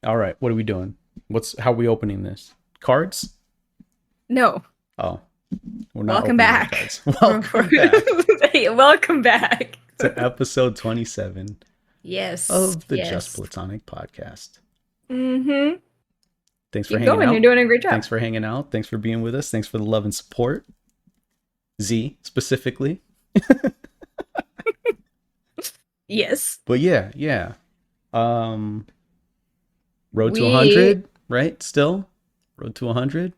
All right, what are we doing? How are we opening this? Cards? No. Oh, we're not Welcome opening the back. cards. Welcome back Hey, welcome back. to episode 27 Yes. of the Just Yes. Platonic podcast. Mm-hmm. Thanks for Keep hanging going. You're out. doing a great job. Thanks for hanging out. Thanks for being with us. Thanks for the love and support. Z specifically. Yes. But yeah. Um Road to We 100, right? Still Road to 100.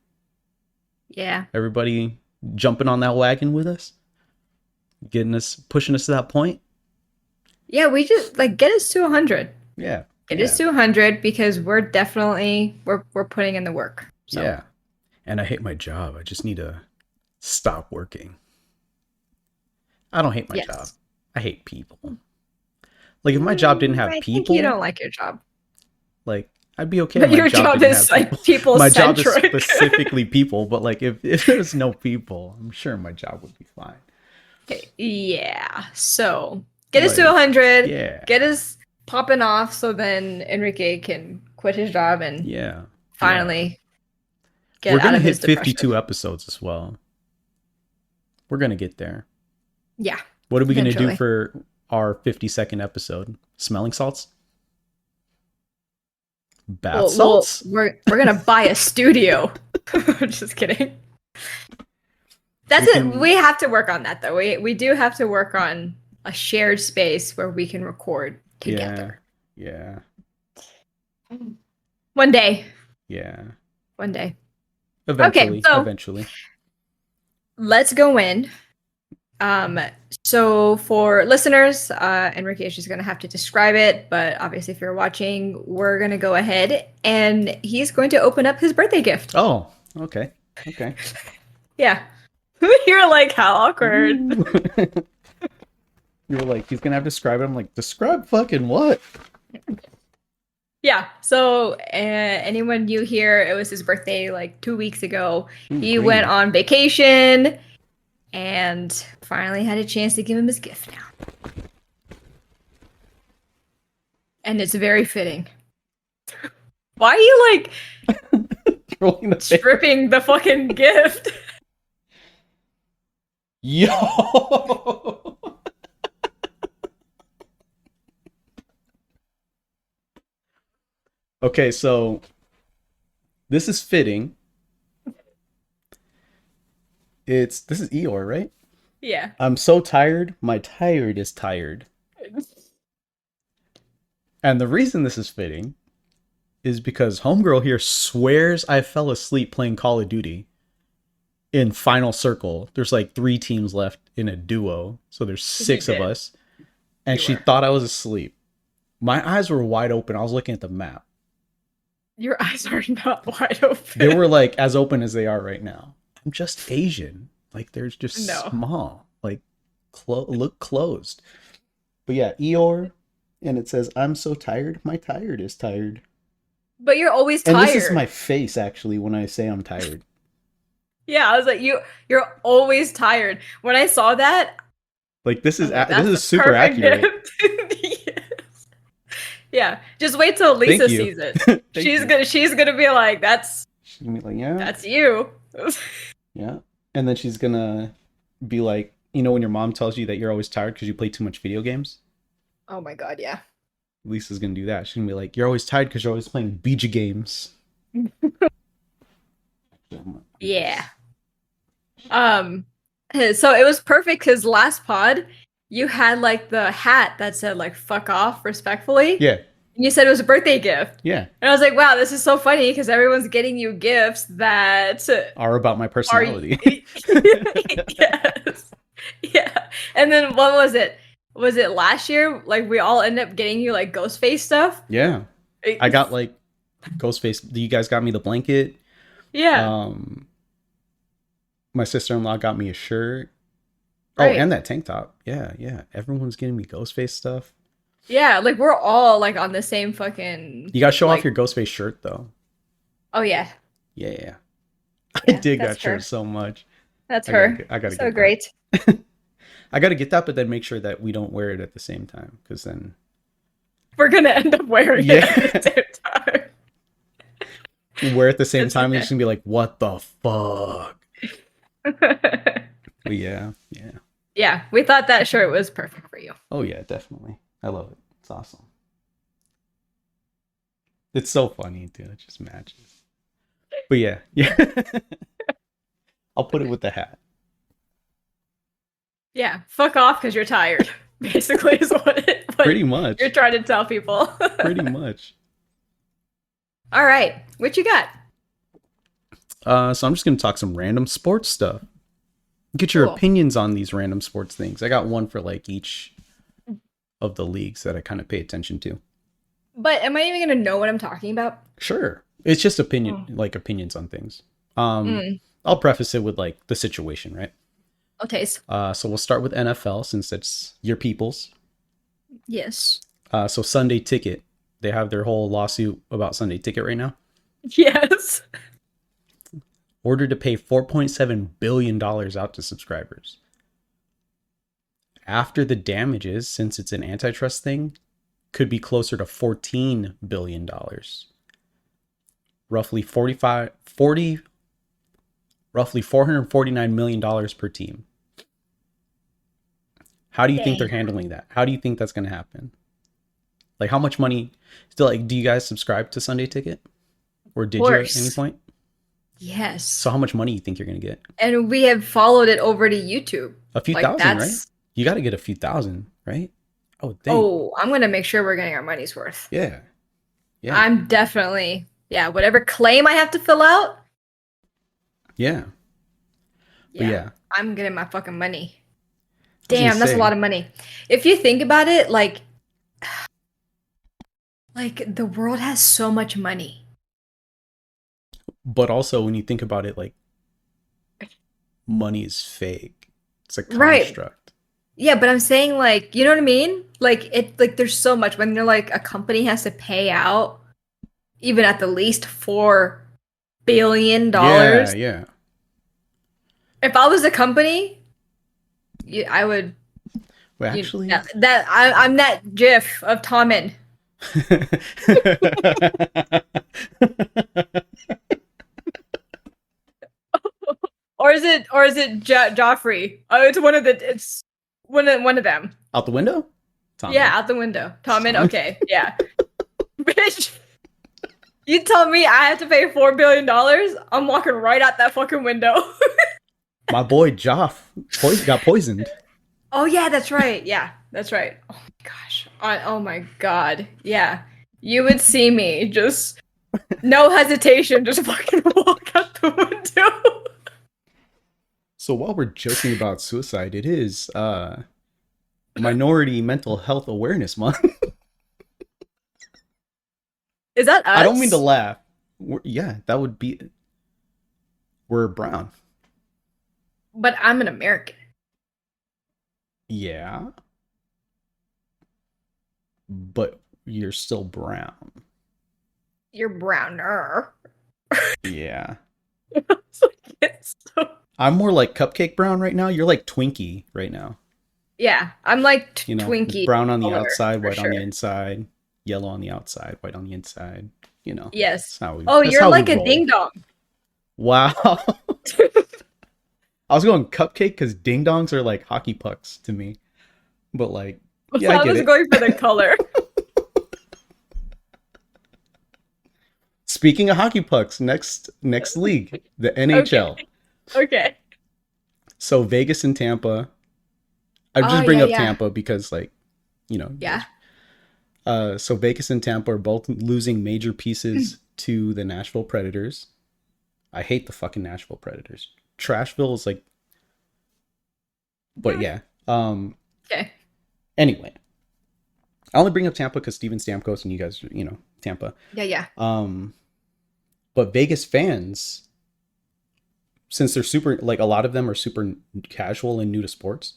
yeah. Everybody jumping on that wagon with us, pushing us to that point. Yeah, we just like get us to 100. Yeah. Get Yeah. us to 100 because we're putting in the work. So Yeah. And I hate my job. I just need to stop working. I don't hate my job. yes. I hate people. Like if my job didn't have I think you people, don't like your job. like I'd be okay But if my your job job didn't is have like people. people My job is centric. specifically people, but like if there's no people, I'm sure my job would be fine. Okay, yeah. So get us to Like, 100. yeah. Get us popping off so then Enrique can quit his job and Yeah. finally We're get out gonna of hit his depression. 52 episodes as well. We're gonna get there. Yeah. What are we gonna do Eventually. for our 52nd episode? Smelling salts? Bath Well, salts? we're gonna buy a studio. Just kidding. That's We it. can- We have to work on that though. We do have to work on a shared space where we can record together. Yeah. One day. Yeah. One day. Eventually. so- Eventually. Let's go in. So for listeners, Enrique is just gonna have to describe it, but obviously if you're watching, we're gonna go ahead and he's going to open up his birthday gift. Oh, okay. Okay. Yeah. You're like, how awkward. You were like, he's gonna have to describe it. I'm like, describe fucking what? Yeah. So anyone new here, it was his birthday like 2 weeks ago. He Great. went on vacation and finally had a chance to give him his gift now. And it's very fitting. Why are you like Rolling the tape. stripping the fucking gift? Yo. Okay, so this is fitting. This is Eeyore, right? Yeah. I'm so tired. My tired is tired. And the reason this is fitting is because Homegirl here swears I fell asleep playing Call of Duty in Final Circle. There's like 3 teams left in a duo, so there's 6 of did. us. And You she were. thought I was asleep. My eyes were wide open. I was looking at the map. Your eyes are not wide open. They were like as open as they are right now. I'm just Asian. Like they're just No. small. Like look closed. But yeah, Eeyore, and it says, "I'm so tired. My tired is tired." But you're always And tired. this is my face actually when I say I'm tired. Yeah, I was like, you're always tired. When I saw that, Like this is I was like, this that's is the super perfect accurate. gift. Yes. Yeah, just wait till Lisa Thank you. sees it. Thank you. She's gonna be like, that's She's gonna be like, yeah, you. yeah. And then she's gonna be like, you know, when your mom tells you that you're always tired because you play too much video games. Oh my god, yeah. Lisa's gonna do that. She's gonna be like, you're always tired because you're always playing Bija games. Yeah. So it was perfect because last pod you had like the hat that said like "fuck off" respectfully. Yeah, And you said it was a birthday gift, yeah. and I was like, wow, this is so funny because everyone's getting you gifts that Are about my are personality. yes, yeah. And then what was it? Was it last year? Like we all ended up getting you like ghost face stuff. Yeah. I got like Ghostface. You guys got me the blanket. yeah. My sister-in-law got me a shirt. Right. Oh, and that tank top. Yeah. Everyone's getting me Ghostface stuff. Yeah, like we're all like on the same fucking. You gotta show like, off your Ghostface shirt though. Oh yeah, Yeah. I Yeah, dig that that's shirt her. so much. that's I gotta her. get- I gotta so get that. great. I gotta get that, but then make sure that we don't wear it at the same time, because then We're gonna end up wearing Yeah. it at the same time. where at the same It's time, they're okay. just gonna be like, what the fuck? But yeah, yeah. Yeah, we thought that shirt was perfect for you. Oh yeah, definitely. I love it. It's awesome. It's so funny, dude. It just matches. But yeah, yeah. I'll put it with the hat. Yeah, fuck off because you're tired. Basically, is what Pretty you're much. trying to tell people. Pretty much. All right, what you got? So I'm just gonna talk some random sports stuff. Get your Cool. opinions on these random sports things. I got one for like each of the leagues that I kind of pay attention to. But am I even gonna know what I'm talking about? Sure. It's just Oh. opinions on things. Um, Mm, I'll preface it with like the situation, right? okay. So we'll start with NFL since it's your people's. Yes. So Sunday Ticket, they have their whole lawsuit about Sunday Ticket right now. Yes. Ordered to pay $4.7 billion out to subscribers. After the damages, since it's an antitrust thing, could be closer to $14 billion. Roughly 449 million per team. How do you think they're Dang. handling that? How do you think that's going to happen? Like, how much money? Still, like, do you guys subscribe to Sunday Ticket, or Of did you at any course. point? Yes. So, how much money you think you're going to get? And we have followed it over to YouTube. A few Like thousand, right? that's You got to get a few thousand, right? Oh, dang. oh, I'm gonna make sure we're getting our money's worth. Yeah, yeah, I'm definitely, yeah, whatever claim I have to fill out, yeah. But yeah, yeah, I'm getting my fucking money. I was gonna Damn, that's a say, lot of money. If you think about it, like the world has so much money. but also when you think about it, like, money is fake. It's a Right. construct. Yeah, but I'm saying like, you know what I mean? Like there's so much when you're like a company has to pay out even at the least $4 billion. Yeah, yeah. If I was a company, I would Well, you actually, that I'm that GIF of Tommen. Or is it Joffrey? Oh, it's one of them. Out the window? Yeah, Tommen. out the window. Tommen, Tommen. okay. Yeah. Bitch, you tell me I have to pay $4 billion? I'm walking right out that fucking window. My boy Joff got poisoned. Oh yeah, that's right. Yeah, that's right. Oh my gosh. Oh my god. Yeah. You would see me just no hesitation, just fucking walk out the window. So while we're joking about suicide, it is Minority Mental Health Awareness Month. Is that I don't mean to us? laugh. Yeah, that would be. We're brown. But I'm an American. Yeah, but you're still brown. You're browner. Yeah. It's so- I'm more like cupcake brown right now. You're like Twinkie right now. yeah, I'm like You know, Twinkie brown on the color outside, for white on the sure. inside, yellow on the outside, white on the inside. You know, Yes. Oh, that's you're how we like a roll. ding dong. Wow. I was going cupcake because ding dongs are like hockey pucks to me. But like, yeah, I I get was it. going for the color. Speaking of hockey pucks, next league, the Okay. NHL. Okay. So Vegas and Tampa. I Oh just bring yeah, up yeah. Tampa because like, Yeah. so Vegas and Tampa are both losing major pieces to the Nashville Predators. I hate the fucking Nashville Predators. Trashville is like, but yeah. Okay. Anyway, I only bring up Tampa because Steven Stamkos and you guys, Tampa. Yeah, yeah. But Vegas fans, since they're super, like a lot of them are super casual and new to sports,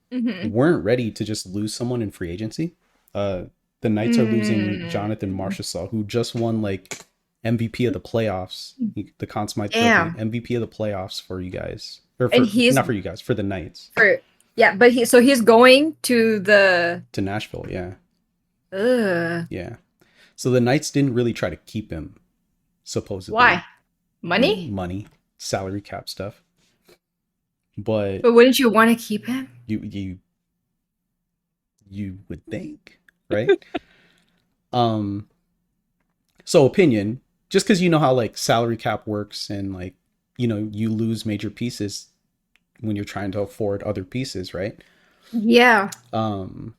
Mm-hmm. weren't ready to just lose someone in free agency. The Knights are losing Jonathan Marchessault, who just won like MVP of the playoffs, the Conn Smythe Trophy, Damn. MVP of the playoffs for you guys, or And for he's not for you guys, for the Knights for yeah, but he's going to the to Nashville. Yeah, ugh. yeah. So the Knights didn't really try to keep him. supposedly. Why? Money? Money, salary cap stuff. But But wouldn't you want to keep him? you you would think, right? Um so opinion, just because you know how like salary cap works and like you lose major pieces when you're trying to afford other pieces, right? Yeah. Um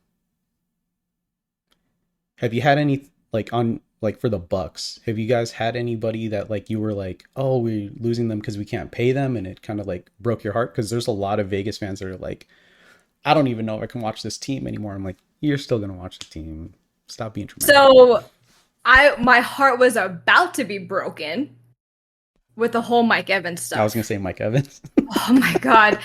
have you had any like on like for the Bucks? Have you guys had anybody that like you were like, "Oh, we're losing them because we can't pay them," and it kind of like broke your heart? Because there's a lot of Vegas fans that are like, "I don't even know if I can watch this team anymore." I'm like, "You're still gonna watch the team. Stop being dramatic." So my heart was about to be broken with the whole Mike Evans I was gonna stuff. say Mike Evans. Oh my god.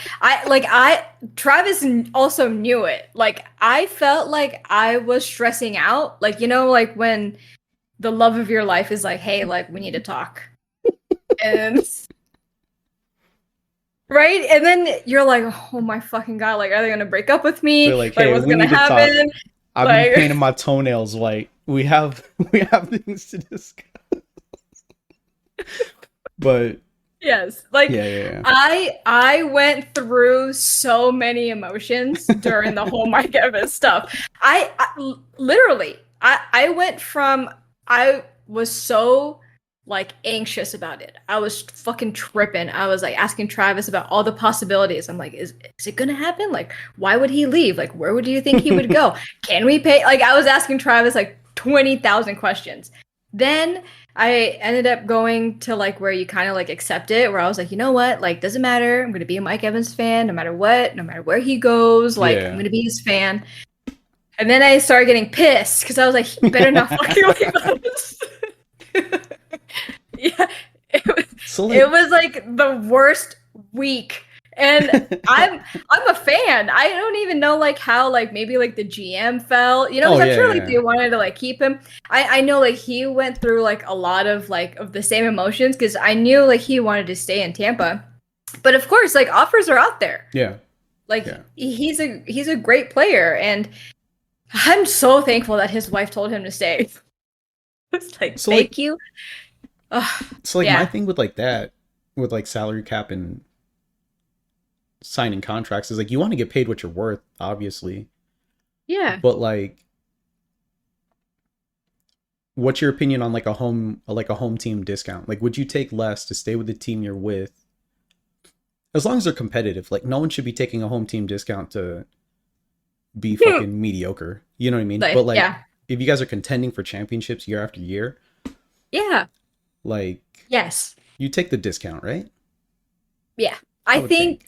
Travis also knew it. Like I felt like I was stressing out. Like like when the love of your life is like, "Hey, like we need to talk." And right? And then you're like, "Oh my fucking god, like are they going to break up with They're me? like, Like "Hey, what's we going to need to talk. happen?" I've been Like painting my toenails white. We have we have things to discuss." But yes. Like yeah, yeah, yeah. I went through so many emotions during the whole Mike Evans stuff. Literally I went from I was so like anxious about it. I was fucking tripping. I was like asking Travis about all the possibilities. I'm like, is it gonna happen? Like, why would he leave? Like, where would you think he would go? Can we pay? Like, I was asking Travis like 20,000 questions. Then I ended up going to like where you kind of like accept it, where I was like, you know what? Like, doesn't matter. I'm gonna be a Mike Evans fan no matter what, no matter where he goes. Like, I'm Yeah. gonna be his fan. And then I started getting pissed because I was like, he better not fucking leave us. Yeah, So it like was like the worst week. And I'm a fan. I don't even know like how like maybe like the GM felt, oh because I'm yeah, sure like yeah. they wanted to like keep him. I know like he went through like a lot of like of the same emotions because I knew like he wanted to stay in Tampa. But of course, like offers are out there. Yeah. Like Yeah. he's a great player, and I'm so thankful that his wife told him to stay. It's like So like thank you. Ugh, my yeah. thing with like that with like salary cap and signing contracts is like you want to get paid what you're worth, obviously. Yeah. But like what's your opinion on like a home team discount? Like would you take less to stay with the team you're with? As long as they're competitive. Like no one should be taking a home team discount to be fucking mediocre. You know what I mean? But Like, like yeah. if you guys are contending for championships year after year, Yeah. like Yes. you take the discount, right? Yeah. I I would think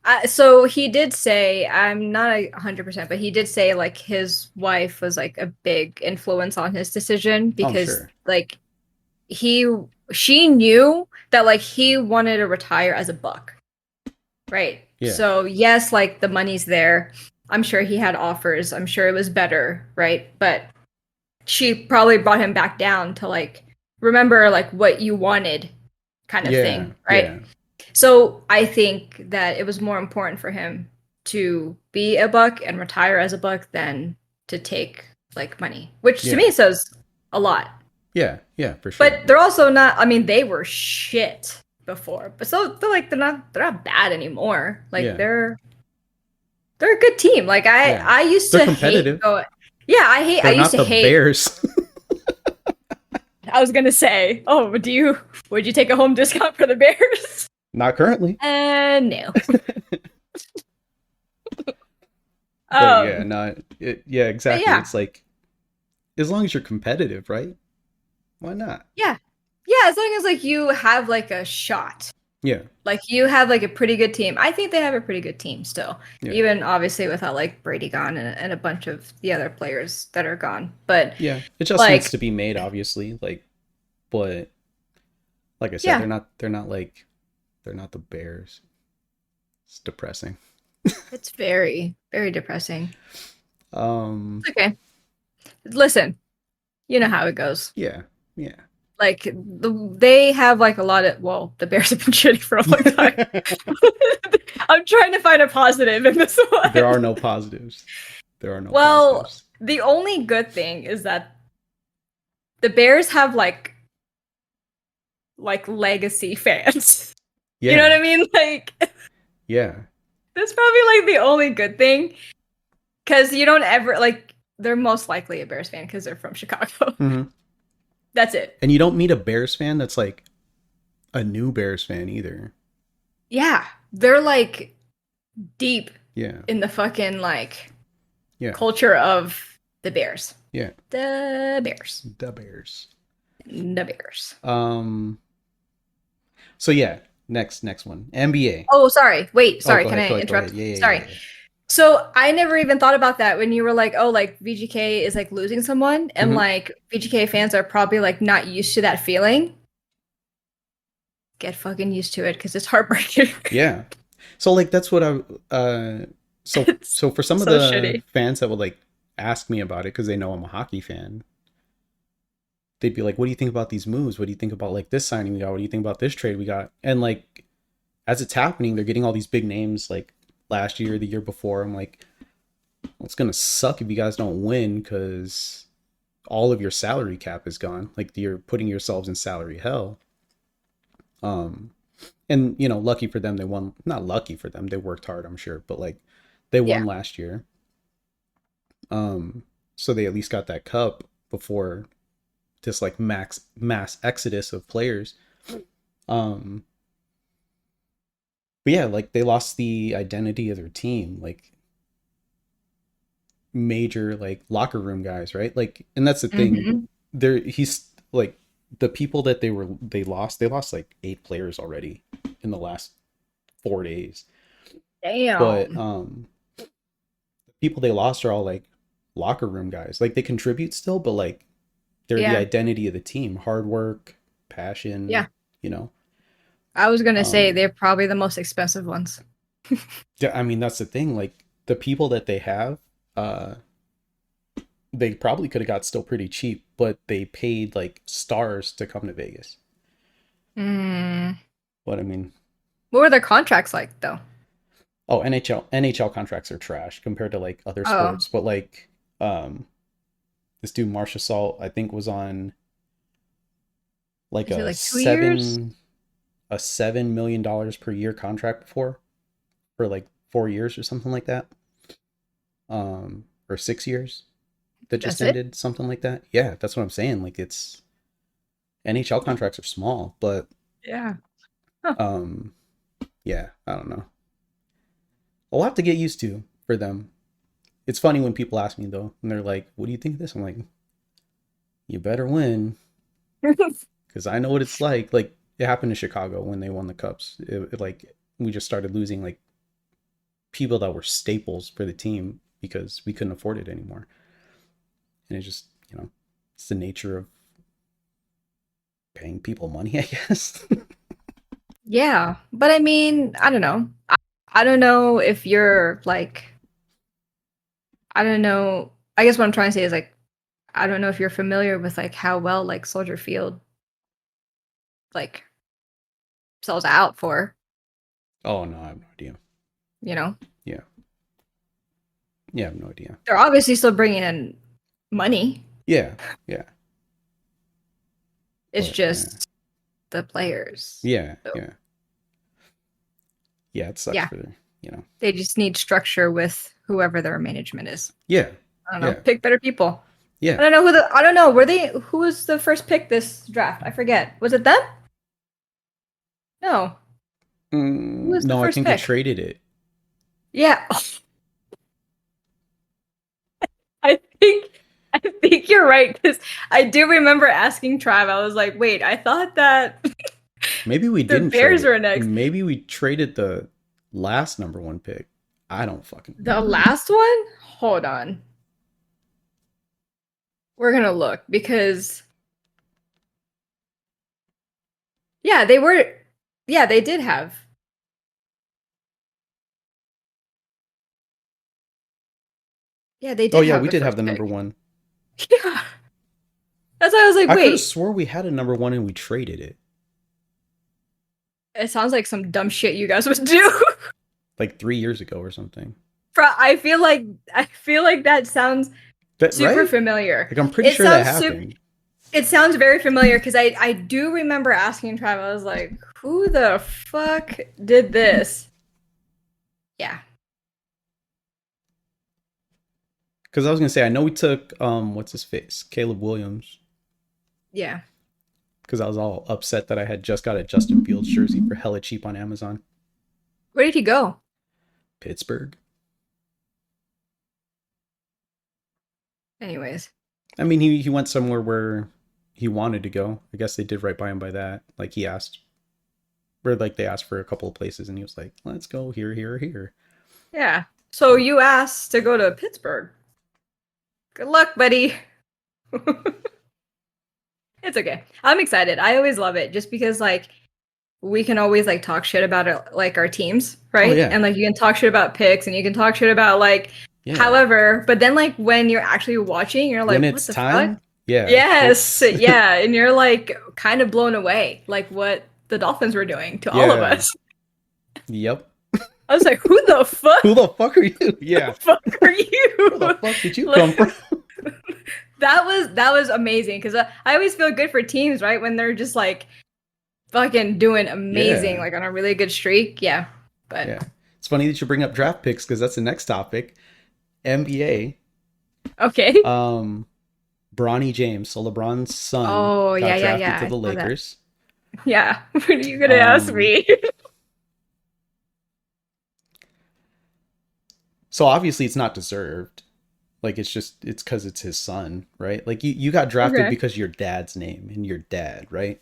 think. so he did say, I'm not 100%, but he did say like his wife was like a big influence on his decision I'm because sure. like he she knew that like he wanted to retire as a Buck. Right. Yeah. So yes, like the money's there. I'm sure he had offers. I'm sure it was better, right? But she probably brought him back down to like remember like what you wanted kind of Yeah. thing, right? Yeah. So I think that it was more important for him to be a Buck and retire as a Buck than to take like money, which to Yeah. me says a lot. Yeah. Yeah, for sure. But they're also not, I mean, they were shit before. But so they're not bad anymore. Like Yeah. they're a good team. Like Yeah. I used They're to hate competitive. going. Yeah, I They're used not to the hate. Bears. I was gonna say, oh, would you take a home discount for the Bears? Not currently. No. But yeah, Um, not yeah, but exactly. yeah, It's like as long as you're competitive, right? Why not? yeah, yeah. As long as like you have like a shot, Yeah. like you have like a pretty good team. I think they have a pretty good team still, Yeah. even obviously without like Brady gone and a bunch of the other players that are gone. But Yeah. Adjustments like, to be made, obviously. Like, but like I said, yeah, they're not the Bears. It's depressing. it's very very depressing. Um, It's okay. Listen, you know how it goes. yeah. Yeah. Like they have like a lot of well, the Bears have been shitty for a long time. I'm trying to find a positive in this There one. are no positives. There are no Well, positives. the only good thing is that the Bears have like like legacy fans. You know what Yeah. I mean? Like Yeah. that's probably like the only good thing because you don't ever like they're most likely a Bears fan because they're from Chicago. Hmm. That's it. And you don't meet a Bears fan that's like a new Bears fan either. Yeah, they're like deep Yeah. in the fucking like Yeah. culture of the Bears. Yeah. The Bears. The Bears. The Bears. Um. So yeah, next one, NBA. Oh, sorry. Wait, Oh, sorry. go Can ahead. I Go ahead. interrupt? Yeah. Yeah. Sorry. Yeah. Yeah. So I never even thought about that when you were like, oh, like VGK is like losing someone, and Hmm. like VGK fans are probably like not used to that feeling. Get fucking used to it because it's heartbreaking. Yeah. So like that's what I so It's so for some of so the shitty. fans that would like ask me about it because they know I'm a hockey fan, they'd be like, "What do you think about these moves? What do you think about like this signing we got? What do you think about this trade we got?" And like as it's happening, they're getting all these big names like last year, the year before. I'm like, well, it's gonna suck if you guys don't win because all of your salary cap is gone. Like you're putting yourselves in salary hell. Um, and you know, lucky for them, they won. Not lucky for them, they worked hard, I'm sure, but like they Yeah. won last year. So they at least got that cup before this like mass exodus of players. Um, but yeah, like they lost the identity of their team, like major like locker room guys, right? Like, and that's the thing. Hmm. There, he's like the people that they lost like 8 players already in the last 4 days. But Damn. people they lost are all like locker room guys. Like they contribute still, but like they're the Yeah. identity of the team. Hard work, Yeah. passion, you know. I was gonna say Um they're probably the most expensive ones. yeah, I mean that's the thing. Like the people that they have, uh they probably could have got still pretty cheap, but they paid like stars to come to Vegas. Mm. But I mean, What were their contracts like though? oh, NHL contracts are trash compared to like other Oh, sports. But like um this dude Marcia Salt, I think was on like is it like 2 years? a $7 million per year contract before for like 4 years or something like that. Or 6 years that just That's it? ended, something like that. Yeah, that's what I'm saying. Like it's NHL contracts are small, but Yeah. Huh. um yeah, I don't know. A lot to get used to for them. It's funny when people ask me though, and they're like, "What do you think of this?" I'm like, "You better win, because I know what it's like." Like it happened to Chicago when they won the cups. Like we just started losing like people that were staples for the team because we couldn't afford it anymore. And it just, you know, it's the nature of paying people money, I guess. Yeah, but I mean, I don't know. I don't know if you're like, I don't know. I guess what I'm trying to say is like, I don't know if you're familiar with like how well like Soldier Field like sells out for, Oh no, I have no idea. you know. Yeah, yeah, I have no idea. They're obviously still bringing in money. Yeah, yeah, It's but yeah, just the players. yeah, So, yeah, yeah. It sucks yeah, for the, you know. they just need structure with whoever their management is. Yeah, I don't know. yeah, Pick better people. yeah. I don't know who the. I don't know. Were they? Who was the first pick this draft? I forget. Was it them? No. Who was the No, I first think we pick? traded it. Yeah. I think I think you're right because I do remember asking Trav. I was like, "Wait, I thought that Maybe we the didn't trade Bears it. were next." Maybe we traded the last number one pick. I don't fucking The remember. last one? Hold on. We're gonna look because yeah, they were. Yeah, they did have. Yeah, they Oh did yeah, have we the did have first the number pick. one. Yeah, that's why I was like, I could have "Wait." swore we had a number one and we traded it It sounds like some dumb shit you guys would do. like 3 years ago or something. I feel like that sounds That super right? familiar. Like I'm pretty It sure that sounds super. happened. It sounds very familiar because I do remember asking Travis, I was like, who the fuck did this? Yeah. Because I was gonna say, I know we took what's his face, Caleb Williams, Yeah. because I was all upset that I had just got a Justin Fields jersey for hella cheap on Amazon. Where did he go? Pittsburgh. Anyways. I mean, he went somewhere where he wanted to go. I guess they did right by him by that. Like he asked, or like they asked for a couple of places, and he was like, "Let's go here, here, here." Yeah. So you asked to go to Pittsburgh. Good luck, buddy. It's okay. I'm excited. I always love it just because like we can always like talk shit about it, like our teams, Oh right? yeah, And like you can talk shit about picks and you can talk shit about like yeah. however, but then like when you're actually watching, you're When like, what it's the fuck? time, yeah, Yes, it's yeah, and you're like kind of blown away, like what the Dolphins were doing to all of yeah, us. yep. I was like, who the fuck? Who the fuck are you? The Yeah, fuck are where the you? fuck did you come Like, from? that was amazing because I always feel good for teams, right? When they're just like fucking doing amazing, Yeah, like on a really good streak. Yeah, but yeah. It's funny that you bring up draft picks because that's the next topic. NBA. okay. Bronny James, so LeBron's son, Oh got yeah, yeah, drafted yeah. to I the saw that. Lakers. Yeah. What are you gonna ask Um, me? so obviously it's not deserved. Like it's because it's his son, right? Like you got drafted Okay. because your dad's name and your dad, right?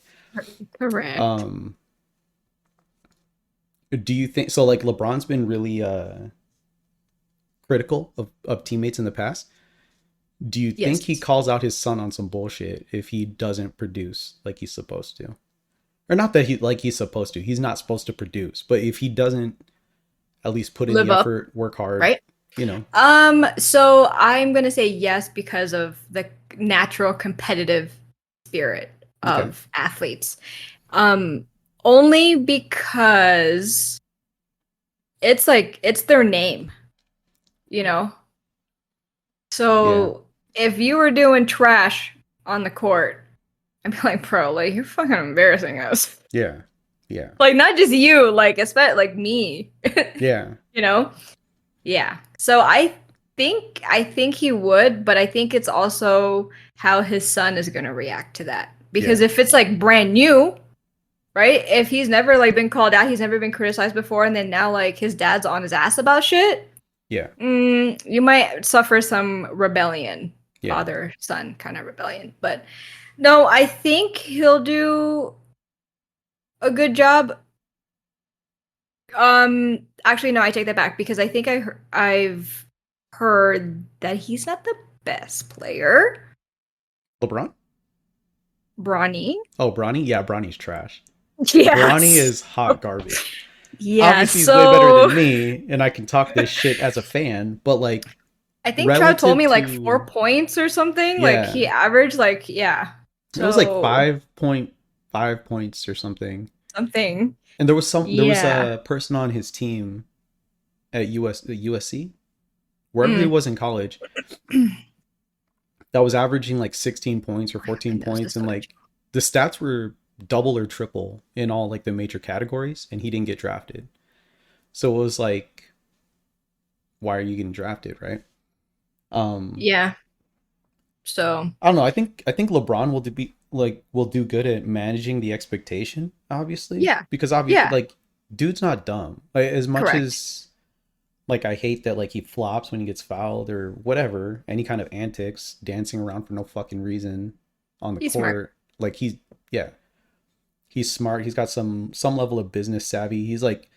Correct. Um, do you think so? Like LeBron's been really critical of teammates in the past. Do you think he Yes. calls out his son on some bullshit if he doesn't produce like he's supposed to? Or not that he's supposed to. He's not supposed to produce, but if he doesn't at least put in Live the up, effort, work hard, right? you know. So I'm gonna say yes because of the natural competitive spirit Okay. of athletes. Um, Only because it's like it's their name, you know? Yeah. So if you were doing trash on the court, I'd be like, bro, like you're fucking embarrassing us. Yeah. Yeah. Like not just you, like especially like me. Yeah. You know? Yeah. So I think he would, but I think it's also how his son is going to react to that. Because Yeah. if it's like brand new, right? If he's never like been called out, he's never been criticized before, and then now like his dad's on his ass about shit, Yeah. you might suffer some rebellion, Yeah. father son kind of rebellion. But no, I think he'll do a good job. Actually, no, I take that back because I think I've heard that he's not the best player. LeBron? Bronny. Oh, Bronny? Yeah, Bronny's trash. Bronny Yes. is hot garbage. Yeah. Obviously, he's way better So than me, and I can talk this shit as a fan, but like, I think Trout told relative me like to. 4 points or something. Like Yeah. he averaged like yeah. It was like So 5.5 points or something. something. And there was Yeah. a person on his team at USC, wherever he Mm. was in college, that was averaging like 16 points or Oh my 14 goodness, points, this and footage. like the stats were double or triple in all like the major categories, and he didn't get drafted. So it was like, why are you getting drafted, right? um Yeah. So I don't know. I think LeBron will do good at managing the expectation, obviously, yeah. because obviously Yeah. like dude's not dumb. Like, as much Correct. as like I hate that like he flops when he gets fouled or whatever, any kind of antics, dancing around for no fucking reason on the He's smart. court. Like yeah, he's smart. He's got some level of business savvy. He's like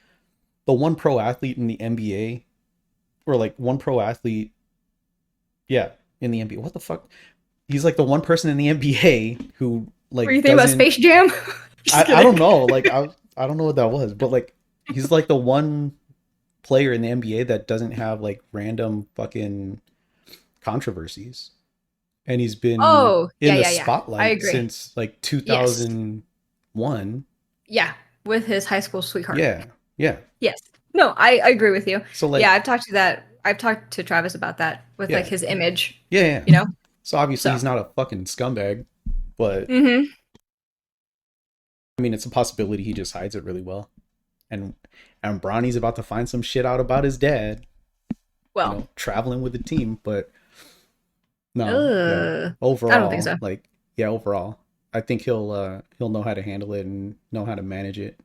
the one pro athlete in the NBA, or like one pro athlete, yeah, in the NBA. What the fuck? He's like the one person in the NBA who What do you like think about doesn't. Space Jam? Just I kidding. don't know. Like I don't know what that was, but like he's like the one player in the NBA that doesn't have like random fucking controversies, and he's been Oh, in yeah, the yeah, yeah. I spotlight agree. since like Yes. 2001. Yeah. With his high school sweetheart. Yeah, yeah. Yes. No, I agree with you. So Yeah, like, I've talked to Travis about that with like yeah, his image, yeah, yeah. you know? So obviously So he's not a fucking scumbag. But Mm-hmm. I mean, it's a possibility he just hides it really well. And Bronny's about to find some shit out about his dad, Well, traveling with the team. But no, yeah. I don't think Overall, so. like, yeah, overall, I think he'll know how to handle it and know how to manage it.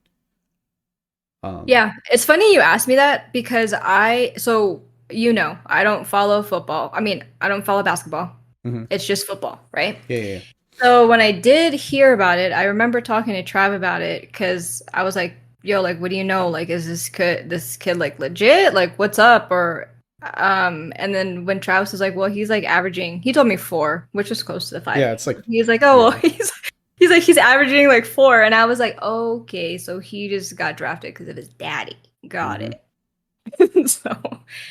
Um, Yeah, it's funny you asked me that because I don't follow football. I mean, I don't follow basketball. mhm. It's just football, right? Yeah, yeah, So when I did hear about it, I remember talking to Trav about it because I was like, "Yo, like, what do you know? Like, is this kid like legit? Like, what's up?" Or and then when Travis was like, "Well, he's like averaging," he told me 4, which was close to the 5. yeah. It's like, He's like, "Oh, well, yeah, he's like he's averaging like 4," and I was like, "Okay, so he just got drafted because of his daddy." Got hmm it. So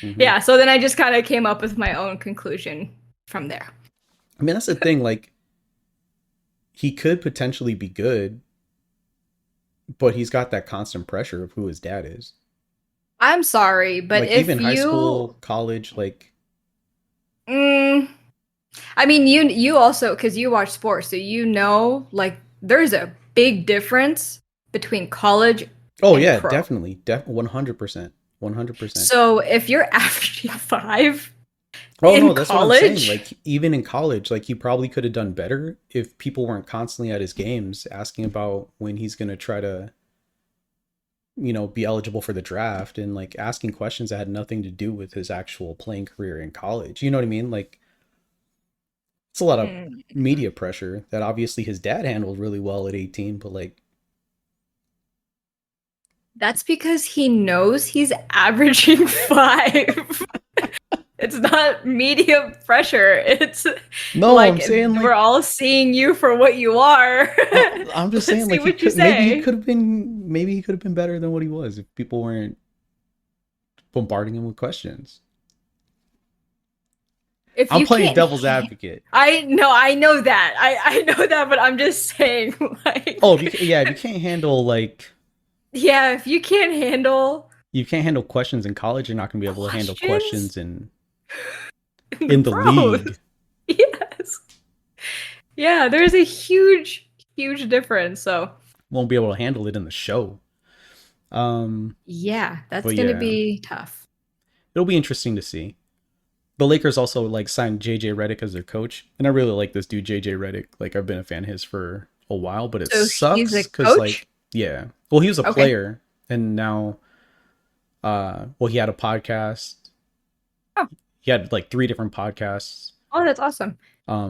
hmm. yeah, so then I just kind of came up with my own conclusion from there. I mean, that's the thing. Like, he could potentially be good, but he's got that constant pressure of who his dad is. I'm sorry, but Like, if even high you school, college, like, mm, I mean, you also because you watch sports, so you know, like there's a big difference between college oh and yeah, pro. definitely, 100%, 100%. So if you're averaging 5 Oh no, in that's what I'm saying. college, Like, even in college, like, he probably could have done better if people weren't constantly at his games asking about when he's gonna try to, be eligible for the draft, and like asking questions that had nothing to do with his actual playing career in college. You know what I mean? Like, it's a lot of mm, media pressure that obviously his dad handled really well at 18, but like, that's because he knows he's averaging 5. It's not media pressure. It's no, I'm like saying we're like, all seeing you for what you are. I'm just Let's saying see like, he what you could say. maybe he could have been better than what he was if people weren't bombarding him with questions. If I'm you playing can't, devil's advocate. I know that. I know that, but I'm just saying, Oh, like, if you can't handle like, yeah, if you can't handle you can't handle questions in college, you're not going to be able to handle questions questions in in the the league. pros, yes, yeah, there's a huge, huge difference. So, Won't be able to handle it in the show. yeah, that's But gonna yeah, be tough. it'll be interesting to see. The Lakers also like signed JJ Redick as their coach, and I really like this dude JJ Redick. Like, I've been a fan of his for a while, but it So he's a sucks because coach. like, yeah, well, he was a Okay. player, and now well, he had a podcast. Oh, He had like 3 different podcasts. oh, that's awesome.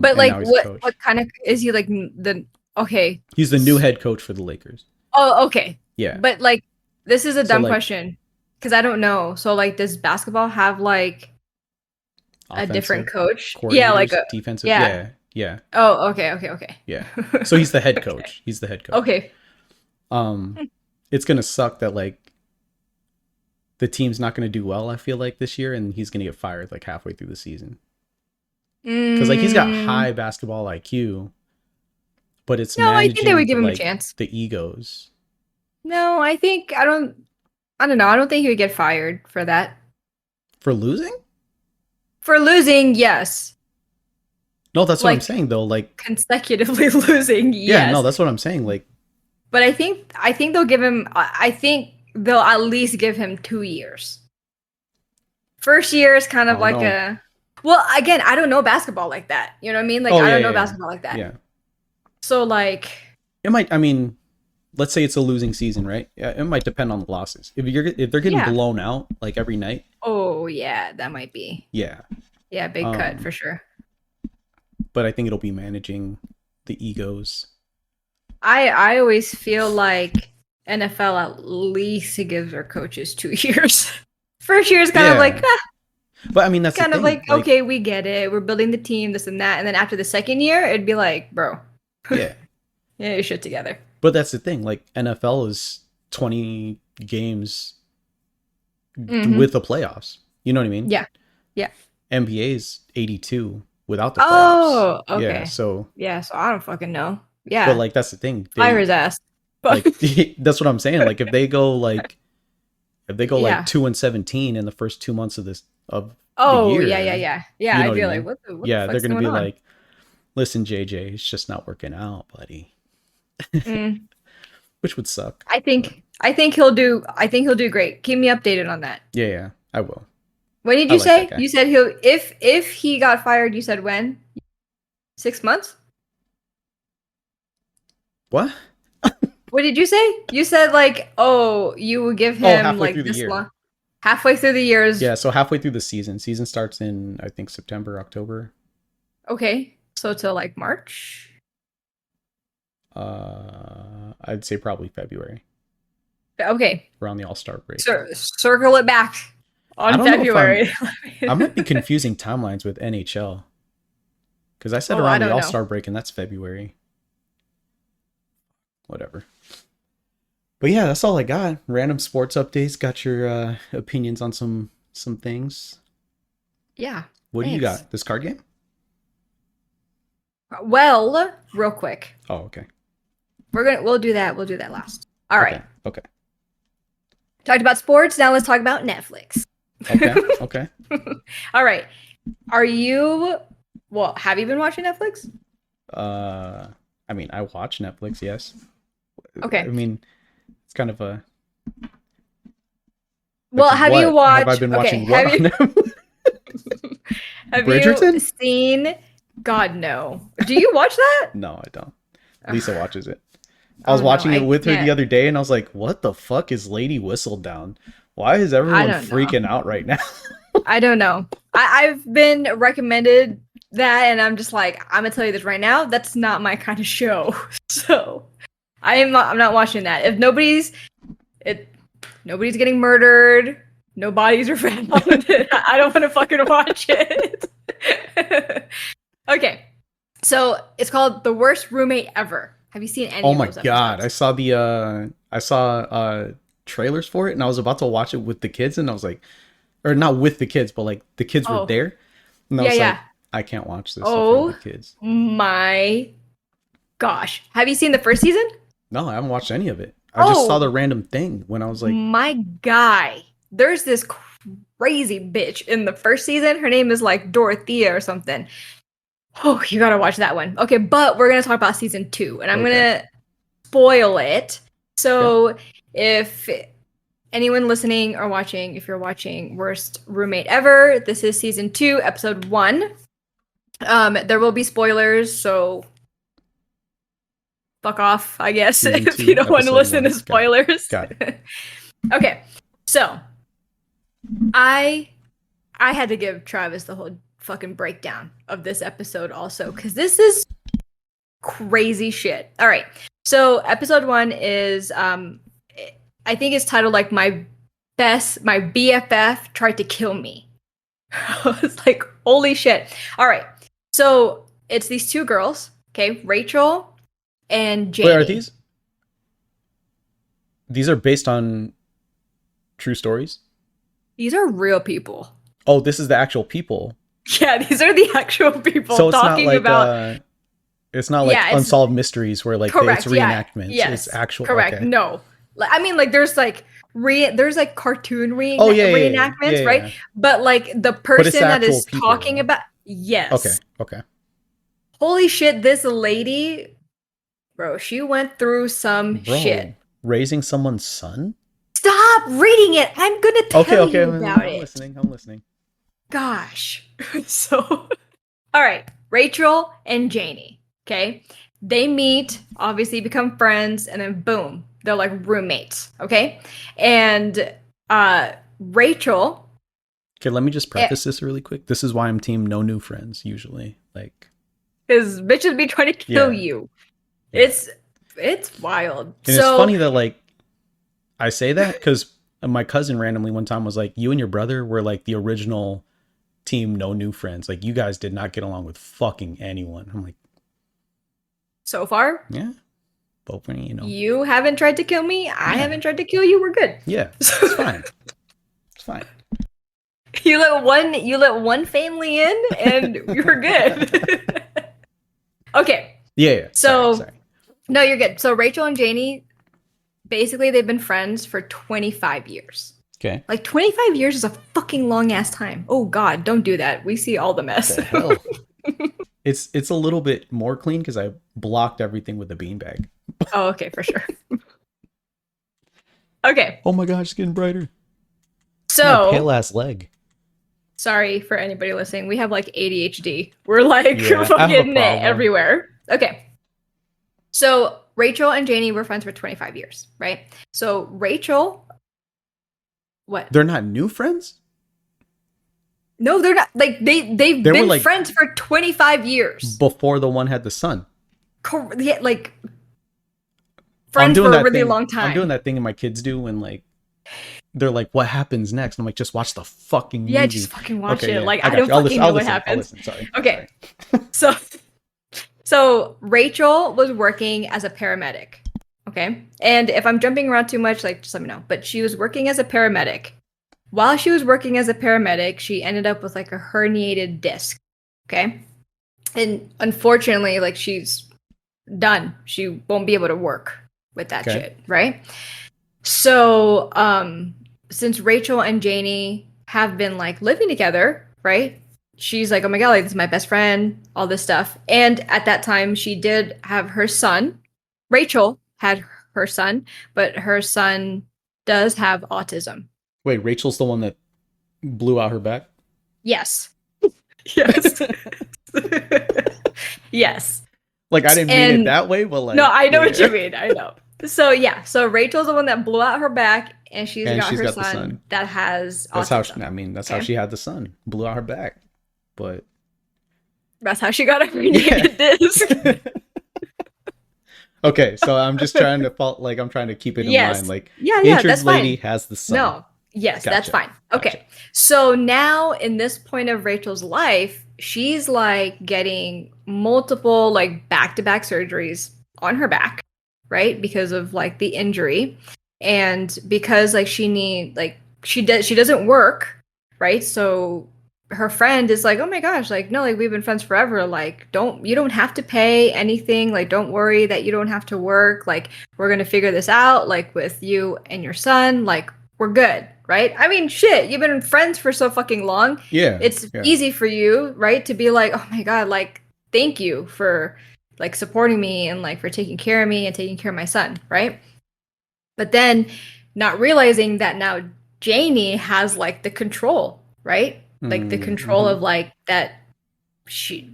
But And like, now he's a what coach. kind of is he like the? Okay. He's the new head coach for the Lakers. Oh, okay. Yeah. But like, this is a So dumb like, question because I don't know. So like, does basketball have like a different offensive coach? Yeah, like coordinators, a defensive, yeah. yeah, yeah, Oh, okay, okay, okay. yeah. So he's the head Okay. coach. He's the head coach. Okay. Um, it's gonna suck that like the team's not gonna do well. I feel like this year, and he's gonna get fired like halfway through the season because like he's got Mm, high basketball IQ, but it's no, I think they managing would give him a like chance. the egos No, I think I don't. I don't know. I don't think he would get fired for that. for losing. For losing, yes. No, that's what I'm Like saying though. Like, consecutively losing, yeah, no, yes. that's what I'm saying. Like, But I think they'll give him. I think they'll at least give him 2 years. First year is kind I of don't like know. a. Well, again, I don't know basketball like that. You know what I mean? Like Oh I yeah, don't yeah, know yeah. basketball like that. Yeah. So like, It might. I mean, let's say it's a losing season, right? Yeah, it might depend on the losses. If they're getting yeah. blown out like every night, Oh yeah, that might be. yeah. Yeah, big cut Um, for sure. but I think it'll be managing the egos. I always feel like NFL at least gives their coaches 2 years. First year is kind of like Yeah, but I mean that's the kind of thing. like Like, okay, we get it. We're building the team, this and that. And then after the second year, it'd be like, bro, yeah, yeah, your shit together. but that's the thing. Like, NFL is 20 games Mm-hmm. with the playoffs. You know what I mean? Yeah. Yeah. NBA is 82 without the playoffs. Oh, Yeah. okay. So, Yeah, so I don't fucking know. but Yeah. like that's the thing. Fire They his ass. But like that's what I'm saying. Like, if they go like yeah. 2-17 in the first 2 months of the Oh, yeah, yeah, year, yeah. Yeah, you know I'd what I be like, mean? what the Yeah, they're fuck's gonna going be on? like, Listen, JJ, it's just not working out, buddy. Mm, Which would suck. But I think he'll do. I think he'll do great. Keep me updated on that. yeah, yeah, I will. When did I you like that say? guy. You said he'll if he got fired. You said when? 6 months? What? What did you say? You said like, oh, you will give Oh, him halfway like through the this year. long, halfway through the years. Yeah, so halfway through the season. Season starts in I think September, October. Okay, so till like March. I'd say probably February, Okay, around the All Star break. circle it back I on don't know if February. I might be confusing timelines with NHL because I said Oh, I around the don't All know. Star break and that's February. Whatever. But yeah, that's all I got. Random sports updates. Got your opinions on some things. Yeah, What do you thanks. got? This card game? Well, real quick, Oh, okay. we'll do that. We'll do that last. All right. Okay. Okay. Talked about sports. Now let's talk about Netflix. Okay. Okay. All right. Are you? Well, have you been watching Netflix? I mean, I watch Netflix. Yes. I Okay. mean, it's kind of a Well, like have what you watched? have I been Okay. watching? What Have on you Netflix? have you Bridgerton? seen? God no. Do you watch that? No, I don't. Lisa Ugh. watches it. I Oh was no, watching it I with her the can't. other day, and I was like, "What the fuck is Lady Whistledown? Why is I everyone don't know. freaking out right now?" I don't know. I've been recommended that, and I'm just like, I'm gonna tell you this right now. That's not my kind of show. So I'm not watching that. If nobody's getting murdered, no bodies are found. I don't want to fucking watch it. Okay, so it's called The Worst Roommate Ever. Have you seen any Oh of my those god! episodes? I saw trailers for it, and I was about to watch it with the kids, and I was like, or not with the kids, but like the kids were Oh, there, and I yeah, was yeah. like, I can't watch this in front of the Oh kids. my gosh. Have you seen the first season? No, I haven't watched any of it. I just saw the Oh random thing when I was like, my guy. There's this crazy bitch in the first season. Her name is like Dorothea or something. Oh, you gotta watch that one. Okay, but we're gonna talk about season 2, and I'm okay, gonna spoil it. okay, So if anyone listening or watching, if you're watching Worst Roommate Ever, this is season 2, episode 1. There will be spoilers, so fuck off, I guess, season if you two, don't want to episode listen to one. Got it. spoilers. Got it. Okay, so I I had to give Travis the whole fucking breakdown of this episode also, because this is crazy shit. All right, so episode 1 is I think it's titled like my BFF tried to kill me. I was like, holy shit. All right, so it's these two girls, okay, Rachel and Wait, are Janie. these are based on true stories? These are real people. Oh, this is the actual people. Yeah, these are the actual people So talking about. it's not like Yeah, it's unsolved mysteries where like it's correct. Yeah, reenactments. It's yes, actual. correct. Okay. No, I mean, like there's like there's like cartoon Oh yeah, yeah, yeah, yeah, reenactments, right? yeah. But like the But it's the person that actual is people talking though. about, Okay, yes, okay. holy shit, this lady, bro, she went through some shit. Bro, raising someone's son? Stop reading it. I'm gonna Okay, tell okay. you about I'm it. listening. I'm listening. Gosh. So, all right, Rachel and Janie, okay? They meet, obviously become friends, and then boom, they're like roommates, okay? And Rachel, Okay, let me just preface this really quick. This is why I'm team no new friends usually. Like, because bitches be trying to kill yeah, you. yeah. It's wild. And it's funny that like I say that because my cousin randomly one time was like, "You and your brother were like the original team no new friends. Like you guys did not get along with fucking anyone." I'm like, so far, yeah, but you know, you haven't tried to kill me. I yeah, haven't tried to kill you. We're good. yeah, it's fine. It's fine. You let one family in, and you're good. Okay. Yeah, yeah. Sorry. No, you're good. So Rachel and Janie, basically, they've been friends for 25 years. Okay. Like 25 years is a fucking long ass time. Oh God, don't do that. We see all the mess. The hell. It's a little bit more clean because I blocked everything with a beanbag. Oh, okay, for sure. Okay, Oh my gosh, it's getting brighter. My pale so ass leg. sorry for anybody listening. We have like ADHD. We're like Yeah, I have a fucking problem. everywhere. Okay. So Rachel and Janie were friends for 25 years, right? So Rachel, what? They're not new friends? No, they're not. Like they've They were been like friends for 25 years. before the one had the son. Yeah, like I'm friends doing for a that really thing. long I'm doing time. that thing that my kids do when like they're like, "What happens next?" And I'm like, "Just watch the fucking Yeah, just movie." fucking watch Okay, it. yeah, Like I I got don't you. I'll listen. fucking I'll know what listen. I'll happens. listen. Sorry. Okay. Sorry. So so Rachel was working as a paramedic. Okay. And if I'm jumping around too much, like just let me know. But she was working as a paramedic. While she was working as a paramedic, she ended up with like a herniated disc. Okay. And unfortunately, like she's done. She won't be able to work with that Okay. shit, right? So, since Rachel and Janie have been like living together, right? She's like, oh my god, like this is my best friend, all this stuff. And at that time, she did have her son. Rachel had her son, but her son does have autism. Wait, Rachel's the one that blew out her back. Yes. Yes. Yes. Like I didn't mean it And that way, but no, like I know what you yeah. mean. I know. So yeah, so Rachel's the one that blew out her back, and she's And got she's her got the son son. that has That's how autism. I mean, that's how Okay, she had the son. Blew out her back. But that's how she got a yeah. herniated disc. Okay, so I'm just trying to like I'm trying to keep it in line. Yes, Like yeah, yeah, injured that's lady fine. has the son. No, yes, that's Gotcha. fine. Gotcha. Okay, so now in this point of Rachel's life, she's like getting multiple like back-to-back surgeries on her back, right? Because of like the injury, and because like she doesn't work, right? So her friend is like, "Oh my gosh, like no, like we've been friends forever. Like you don't have to pay anything. Like don't worry that you don't have to work. Like we're going to figure this out like with you and your son. Like we're good, right? I mean, shit, you've been friends for so fucking long. Yeah. It's Yeah. easy for you, right, to be like, "Oh my god, like thank you for like supporting me and like for taking care of me and taking care of my son," right? But then not realizing that now Janie has like the control, right? Like the control Mm-hmm. of like that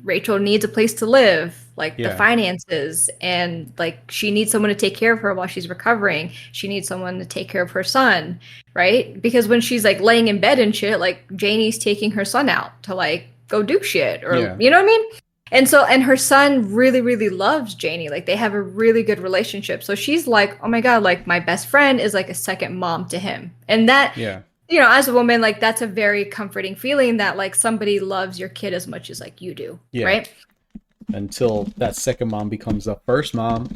Rachel needs a place to live, like the Yeah. finances, and like she needs someone to take care of her while she's recovering. She needs someone to take care of her son, right? Because when she's like laying in bed and shit, like Janie's taking her son out to like go do shit or Yeah. you know what I mean? And so and her son really really loves Janie. Like they have a really good relationship. So she's like, "Oh my god, like my best friend is like a second mom to him." And that Yeah. as a woman, like that's a very comforting feeling that like somebody loves your kid as much as like you do, Yeah. right? Until that second mom becomes the first mom.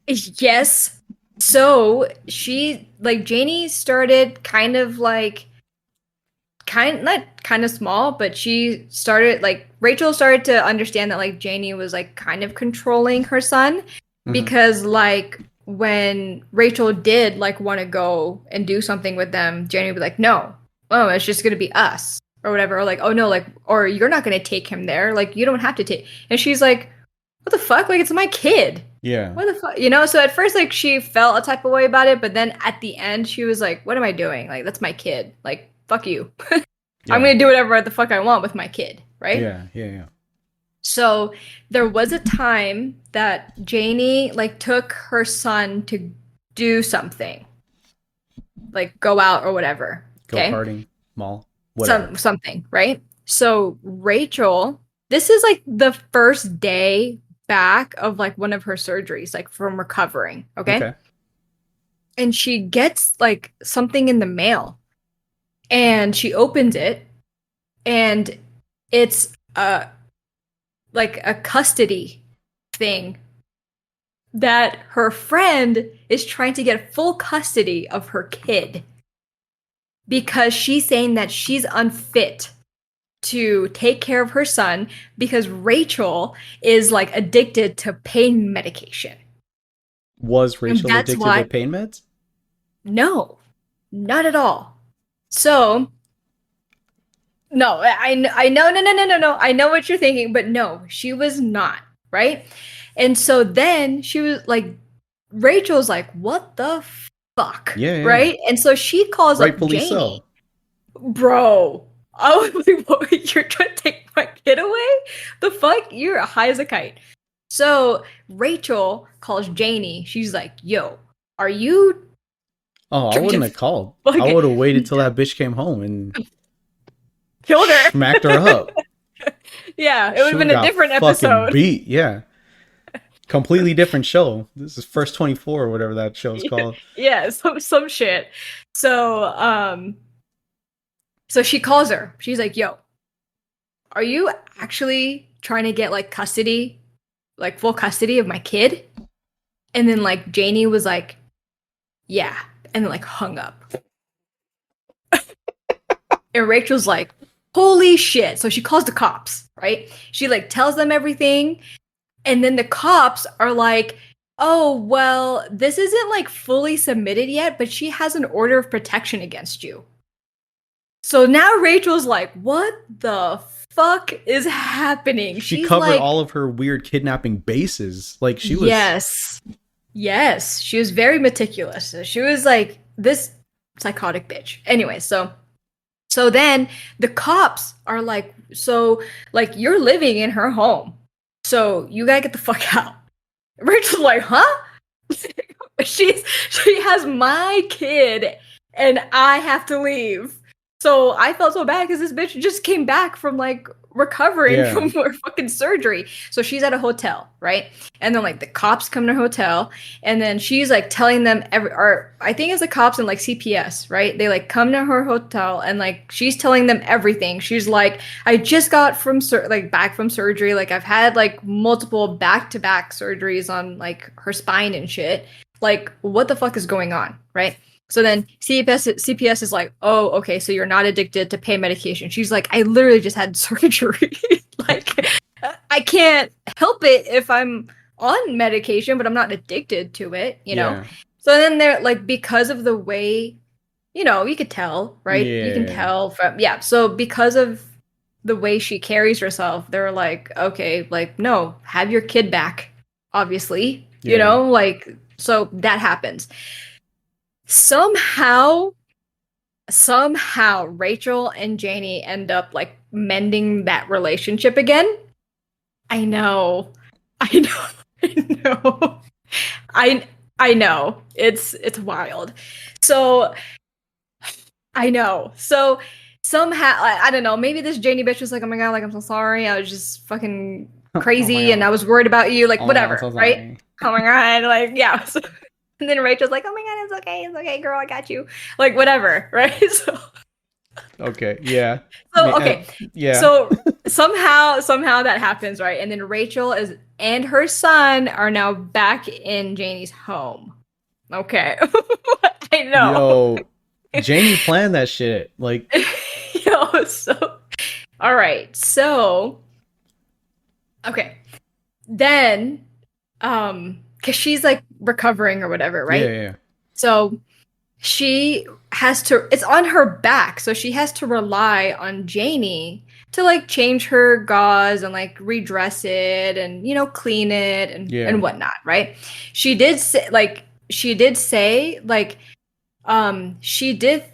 Yes. So she like Janie started kind of like not kind of small, but she started like Rachel started to understand that like Janie was like kind of controlling her son Mm-hmm. because like when Rachel did like want to go and do something with them, Janie would be like, "No, oh, it's just gonna be us." Or whatever, or like, oh no, like, or you're not gonna take him there, like, you don't have to take. And she's like, what the fuck? Like, it's my kid. Yeah. What the fuck? You know? So at first, like, she felt a type of way about it, but then at the end, she was like, what am I doing? Like, that's my kid. Like, fuck you. I'm Yeah. gonna do whatever the fuck I want with my kid, right? Yeah. Yeah. Yeah. So there was a time that Janie like took her son to do something, like go out or whatever. Go Okay. karting, mall, whatever. Something, right? So Rachel, this is like the first day back of like one of her surgeries, like from recovering, okay? Okay. And she gets like something in the mail and she opens it and it's like a custody thing that her friend is trying to get full custody of her kid because she's saying that she's unfit to take care of her son because Rachel is like addicted to pain medication. Was And Rachel that's addicted to why, pain meds? no, not at all. So No, I know, no. I know what you're thinking, but no, she was not, right? And so then she was like, Rachel's like, what the fuck, Yeah, yeah. right? And so she calls up Rightfully Janie, so. bro. I was like, what, you're trying to take my kid away? The fuck? You're high as a kite. So Rachel calls Janie. She's like, yo, are you Oh, I trying wouldn't to have called. I fucking would have waited till that bitch came home and kill her? smacked her up. Yeah, it would She have would been have a got different fucking episode. beat. Yeah. Completely different show. This is First 24 or whatever that show's called. Yeah, some shit. So so she calls her. She's like, "Yo, are you actually trying to get like custody, like full custody of my kid?" And then like Janie was like, "Yeah," and then like hung up. And Rachel's like, "Holy shit!" So she calls the cops. Right? She like tells them everything, and then the cops are like, "Oh, well, this isn't like fully submitted yet, but she has an order of protection against you." So now Rachel's like, what the fuck is happening? She She's covered like, all of her weird kidnapping bases. Like she was. yes, yes. She was very meticulous. She was like this psychotic bitch. Anyway, so then the cops are like, so like you're living in her home, so you gotta get the fuck out. Rachel's like, huh? She has my kid and I have to leave. So I felt so bad because this bitch just came back from like recovering Yeah. from her fucking surgery. So she's at a hotel, right? And then like the cops come to her hotel, and then she's like telling them or I think it's the cops and like CPS, right? They like come to her hotel and like she's telling them everything. She's like, I just got from like back from surgery. Like I've had like multiple back-to-back surgeries on like her spine and shit. Like what the fuck is going on, right? So then CPS is like, oh, okay, so you're not addicted to pain medication. She's like, I literally just had surgery. Like, I can't help it if I'm on medication, but I'm not addicted to it, you know? Yeah. So then they're like, because of the way, you know, you could tell, right? You can Yeah. tell from, yeah. So because of the way she carries herself, they're like, okay, like, no, have your kid back, obviously, you Yeah. know? Like, so that happens. Somehow Rachel and Janie end up like mending that relationship again. I know. I know. I know. I know. It's wild. So I know. So somehow I don't know, maybe this Janie bitch was like, "Oh my god, like I'm so sorry. I was just fucking Oh my crazy and I god. was worried about you." Like Oh my god, I'm so whatever, right? sorry. Oh my god, like yeah. So, and then Rachel's like, "Oh my god, it's okay, girl, I got you." Like whatever, right? Okay. Yeah. So okay. Yeah. So somehow that happens, right? And then Rachel is and her son are now back in Janie's home. Okay. I know. Yo, Janie planned that shit. Like, Yo, so all right. So okay. Then cuz she's like recovering or whatever, yeah, right? yeah, So she has to it's on her back, so she has to rely on Janie to like change her gauze and like redress it and you know clean it yeah. and whatnot, right? She did say like she did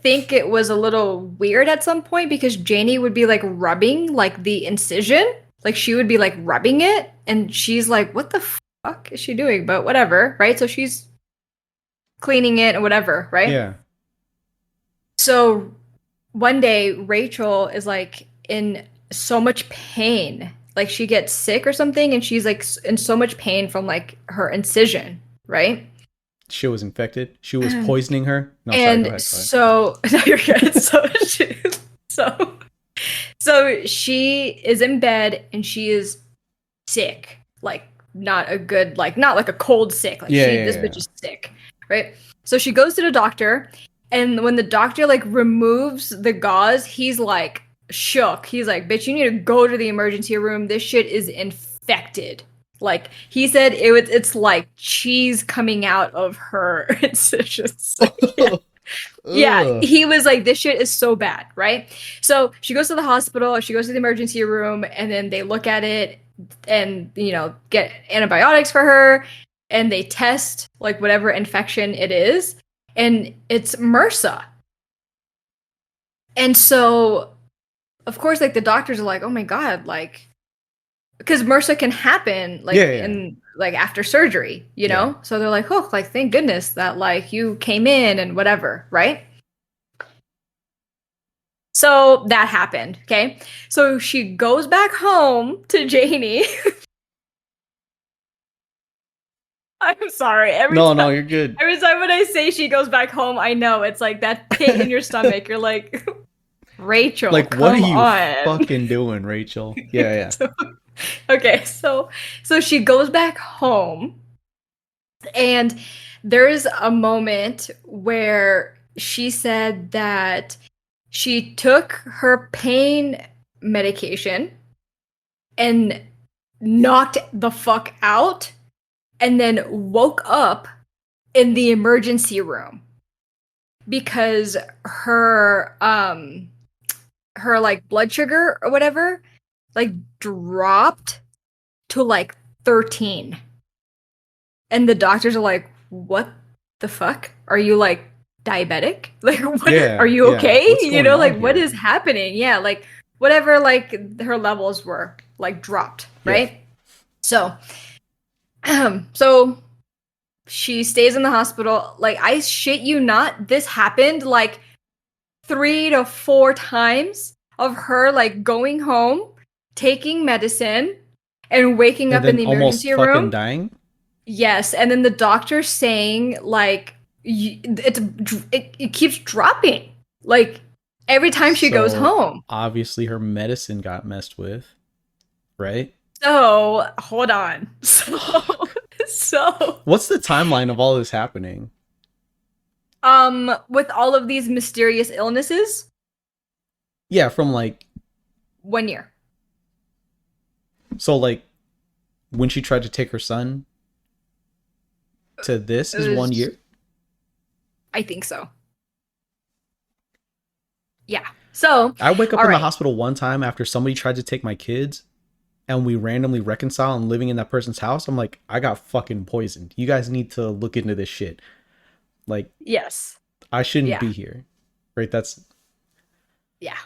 think it was a little weird at some point because Janie would be like rubbing like the incision, like she would be like rubbing it and she's like what the fuck is she doing, but whatever, right? So she's cleaning it and whatever, right? Yeah. So one day Rachel is like in so much pain. Like she gets sick or something and she's like in so much pain from like her incision, right? She was infected. She was poisoning her. No, sorry. Go And ahead. Go ahead. so no, you're good. So so she is in bed and she is sick. Like not a good like not like a cold sick. Like Yeah, she yeah, this yeah. bitch is sick, right? So she goes to the doctor and when the doctor like removes the gauze, he's like shook. He's like, "Bitch, you need to go to the emergency room. This shit is infected." Like he said it's like cheese coming out of her incisions. Yeah. Yeah, Ugh. he was like, this shit is so bad, right? So she goes to the hospital, she goes to the emergency room, and then they look at it and, get antibiotics for her, and they test like whatever infection it is, and it's MRSA. And so, of course, like the doctors are like, oh my God, like, because MRSA can happen like Yeah, yeah, in like after surgery, yeah. So they're like, oh, like thank goodness that like you came in and whatever, right? So that happened. Okay. So she goes back home to Janie. I'm sorry. No, no, you're good. Every time when I say she goes back home, I know it's like that pit in your stomach. You're like, Rachel, Like, what are come you on. fucking doing, Rachel? Yeah, yeah. So- okay, so she goes back home, and there's a moment where she said that she took her pain medication and knocked the fuck out and then woke up in the emergency room because her like blood sugar or whatever like dropped to like 13. And the doctors are like, what the fuck? Are you like diabetic? Like, what are Yeah, you yeah. okay? What's going on Like, what here? is happening? Yeah, like, whatever, like, her levels were, like, dropped, Yeah. right? So, so she stays in the hospital. Like, I shit you not, this happened like 3 to 4 times of her, like, going home, taking medicine, and waking And up in then the almost emergency fucking room. dying. Yes, and then the doctor saying like it keeps dropping. Like every time she goes So home. obviously her medicine got messed with, right? So, hold on. Fuck. So What's the timeline of all this happening? with all of these mysterious illnesses, Yeah, from like, 1 year. so like when she tried to take her son to this It is 1 year. was, I think so. Yeah. So, I wake up all in the right. hospital one time after somebody tried to take my kids and we randomly reconcile and living in that person's house. I'm like, I got fucking poisoned. You guys need to look into this shit. Like, Yes. I shouldn't Yeah. be here. Right? That's Yeah.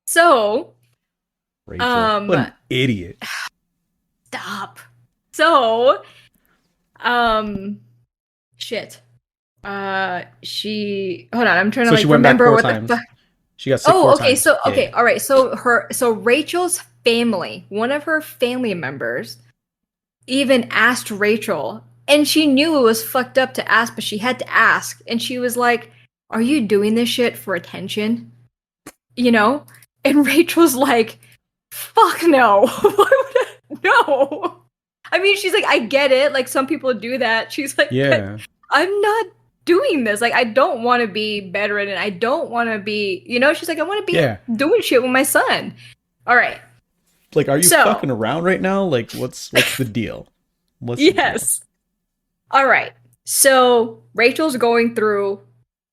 So, Rachel. What an idiot. stop. So, um shit. She hold on, I'm trying to So she like went back remember four what the times. fuck. She got sick Oh, four okay. times. So Yeah, okay, yeah. all right. So Rachel's family, one of her family members even asked Rachel, and she knew it was fucked up to ask, but she had to ask. And she was like, "Are you doing this shit for attention?" You know? And Rachel's like, "Fuck no." Why would I? No. I mean, she's like, I get it. Like some people do that. She's like, but Yeah. I'm not doing this. Like, I don't want to be bedridden. I don't want to be, she's like, I want to be Yeah. doing shit with my son. All right. Like, are you So, fucking around right now? Like, what's the deal? What's the deal? yes. All right. So, Rachel's going through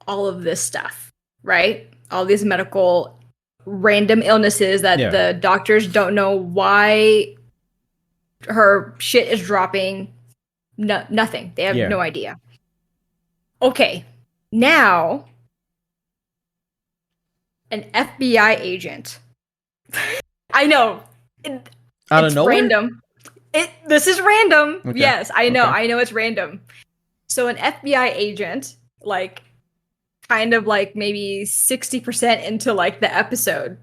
all of this stuff, right? All these medical random illnesses that Yeah. the doctors don't know why her shit is dropping. No, nothing. They have Yeah. no idea. Okay. Now, an FBI agent. I know. Out of It's nowhere? random. This is random. Okay. Yes, I know. Okay. I know it's random. So an FBI agent, like kind of like maybe 60% into like the episode,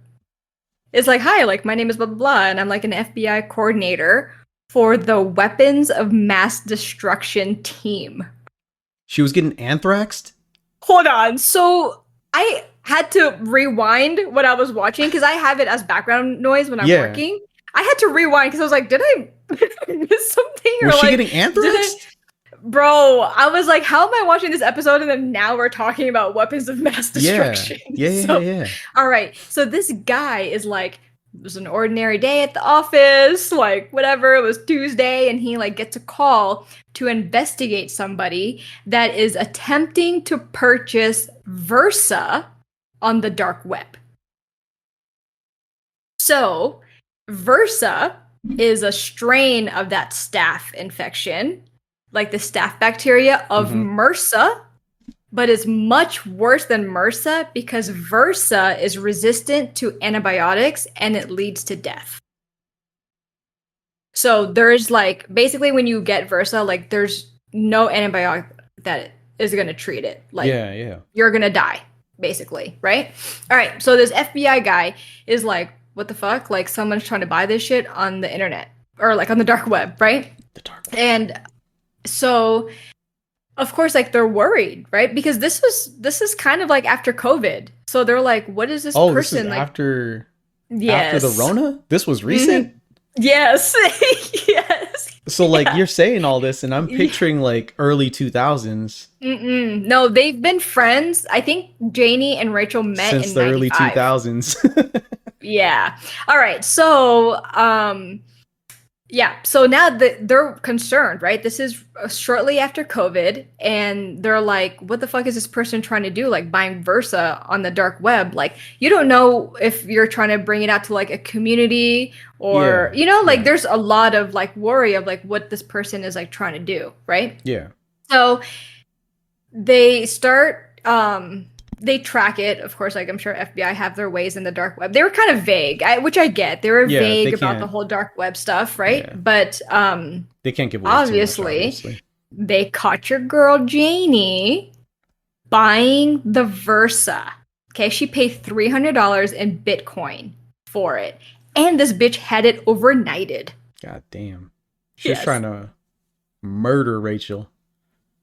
is like, "Hi, like my name is blah blah blah, and I'm like an FBI coordinator for the weapons of mass destruction team." She was getting anthraxed? Hold on. So I had to rewind what I was watching because I have it as background noise when I'm Yeah. working. I had to rewind because I was like, did I miss something? Was or she like, getting anthraxed? Bro, I was like, how am I watching this episode? And then now we're talking about weapons of mass destruction. Yeah. Yeah, yeah, So, yeah. all right. So this guy is like it was an ordinary day at the office, like whatever, it was Tuesday, and he like gets a call to investigate somebody that is attempting to purchase Versa on the dark web. So, Versa is a strain of that staph infection, like the staph bacteria of MRSA, but it's much worse than MRSA because Versa is resistant to antibiotics and it leads to death. So there's like, basically when you get Versa, like there's no antibiotic that is going to treat it. Like, you're going to die, basically, right? All right, so this FBI guy is like, what the fuck? Like, someone's trying to buy this shit on the internet or like on the dark web, right? The dark web. And so, of course, like they're worried, right? Because this is kind of like after COVID. So they're like, what is this person this is like? after Yes. the Rona? This was recent? Yes. Yes. So like you're saying all this and I'm picturing like early 2000s. No, they've been friends. I think Janie and Rachel met since in the 95. early 2000s. Yeah. All right. So, yeah. So now they're concerned, right? This is shortly after COVID, and they're like, what the fuck is this person trying to do? Like buying Versa on the dark web? Like, you don't know if you're trying to bring it out to like a community or, there's a lot of like worry of like what this person is like trying to do, right? Yeah. So they start, they track it, of course. Like I'm sure FBI have their ways in the dark web. They were kind of vague, which I get. They were vague about the whole dark web stuff, right? Yeah. But they can't give away obviously, too much, obviously. They caught your girl Janie buying the Versa. Okay, she paid $300 in Bitcoin for it, and this bitch had it overnighted. God damn, she's trying to murder Rachel.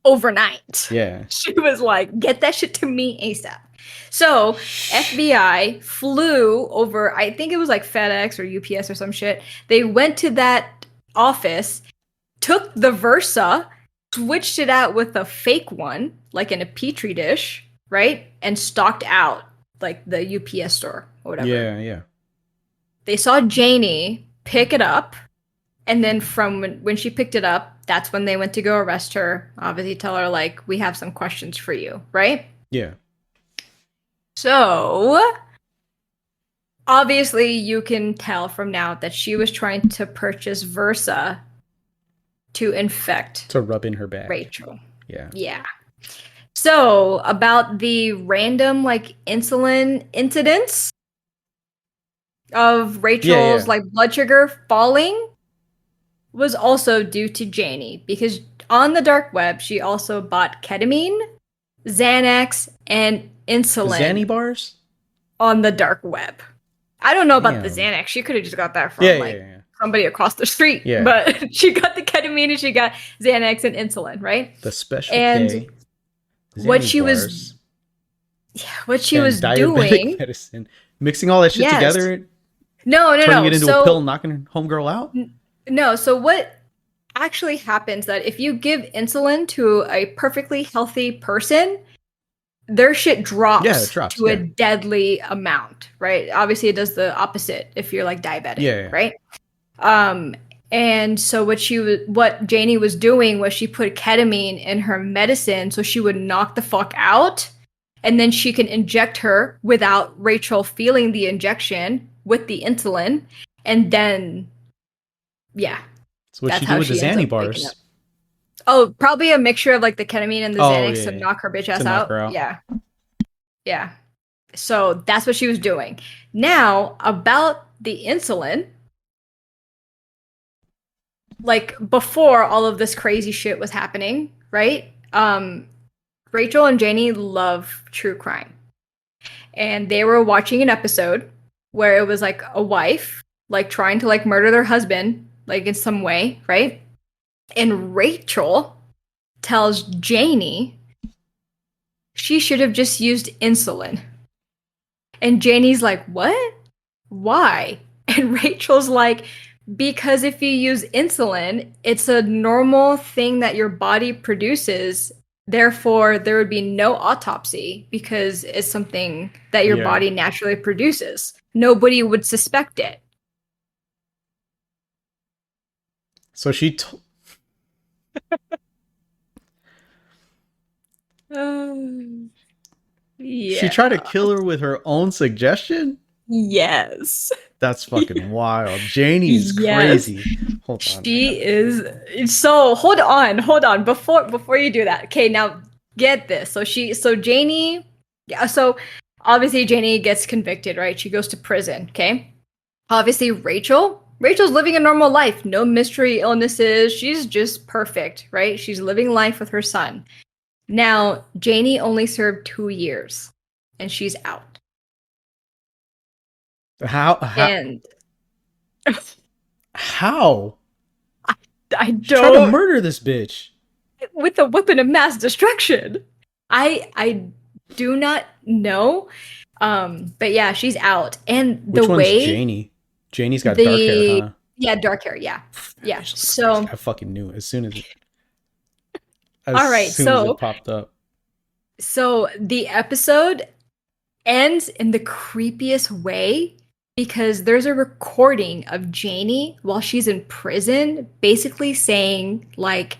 Overnight. Yeah. She was like, get that shit to me ASAP. So FBI flew over, I think it was like FedEx or UPS or some shit. They went to that office, took the Versa, switched it out with a fake one, like in a Petri dish, right? And stocked out like the UPS store or whatever. Yeah, yeah. They saw Janie pick it up. And then from when she picked it up, that's when they went to go arrest her. Obviously tell her, like, we have some questions for you, right? Yeah. So, obviously you can tell from now that she was trying to purchase Versa to infect. To rub in her bag. Rachel. Yeah. Yeah. So, about the random, like, insulin incidents of Rachel's, like, blood sugar falling was also due to Janie, because on the dark web, she also bought ketamine, Xanax, and insulin. Xanny bars? On the dark web. I don't know about the Xanax. She could have just got that from somebody across the street. Yeah. But she got the ketamine and she got Xanax and insulin, right? The special and K. What she was doing, medicine. Mixing all that shit together. No. Turning it into a pill, knocking homegirl out. No, so what actually happens that if you give insulin to a perfectly healthy person, their shit drops, to a deadly amount, right? Obviously, it does the opposite if you're like diabetic, right? And so what Janie was doing was she put ketamine in her medicine so she would knock the fuck out, and then she can inject her without Rachel feeling the injection with the insulin, and then. Yeah. So what she do with the Xanny bars? Oh, probably a mixture of like the ketamine and the Xanax to knock her bitch ass out. Yeah. Yeah. So that's what she was doing. Now, about the insulin, like before all of this crazy shit was happening, right? Rachel and Janie love true crime. And they were watching an episode where it was like a wife like trying to like murder their husband like in some way, right? And Rachel tells Janie she should have just used insulin. And Janie's like, what? Why? And Rachel's like, because if you use insulin, it's a normal thing that your body produces Therefore, there would be no autopsy because it's something that your Yeah. body naturally produces. Nobody would suspect it. So Um, she tried to yeah. kill her with her own suggestion? Yes. That's fucking wild. Janie is Yes. crazy. Hold on, I She gotta. is so hold on before you do that. Okay, now get this. So Janie yeah, so obviously Janie gets convicted, right? She goes to prison, okay? Obviously Rachel's living a normal life, no mystery illnesses. She's just perfect, right? She's living life with her son. Now, Janie only served 2 years and she's out. How? And How? I She tried to don't murder this bitch. with a weapon of mass destruction. I do not know. But yeah, she's out. And the Which one's way Janie? Janie's got dark hair, the huh? yeah, dark hair, yeah. That Yeah. bitch looks crazy. So I fucking knew it as all right, soon as it so popped up. the episode ends in the creepiest way because there's a recording of Janie while she's in prison basically saying like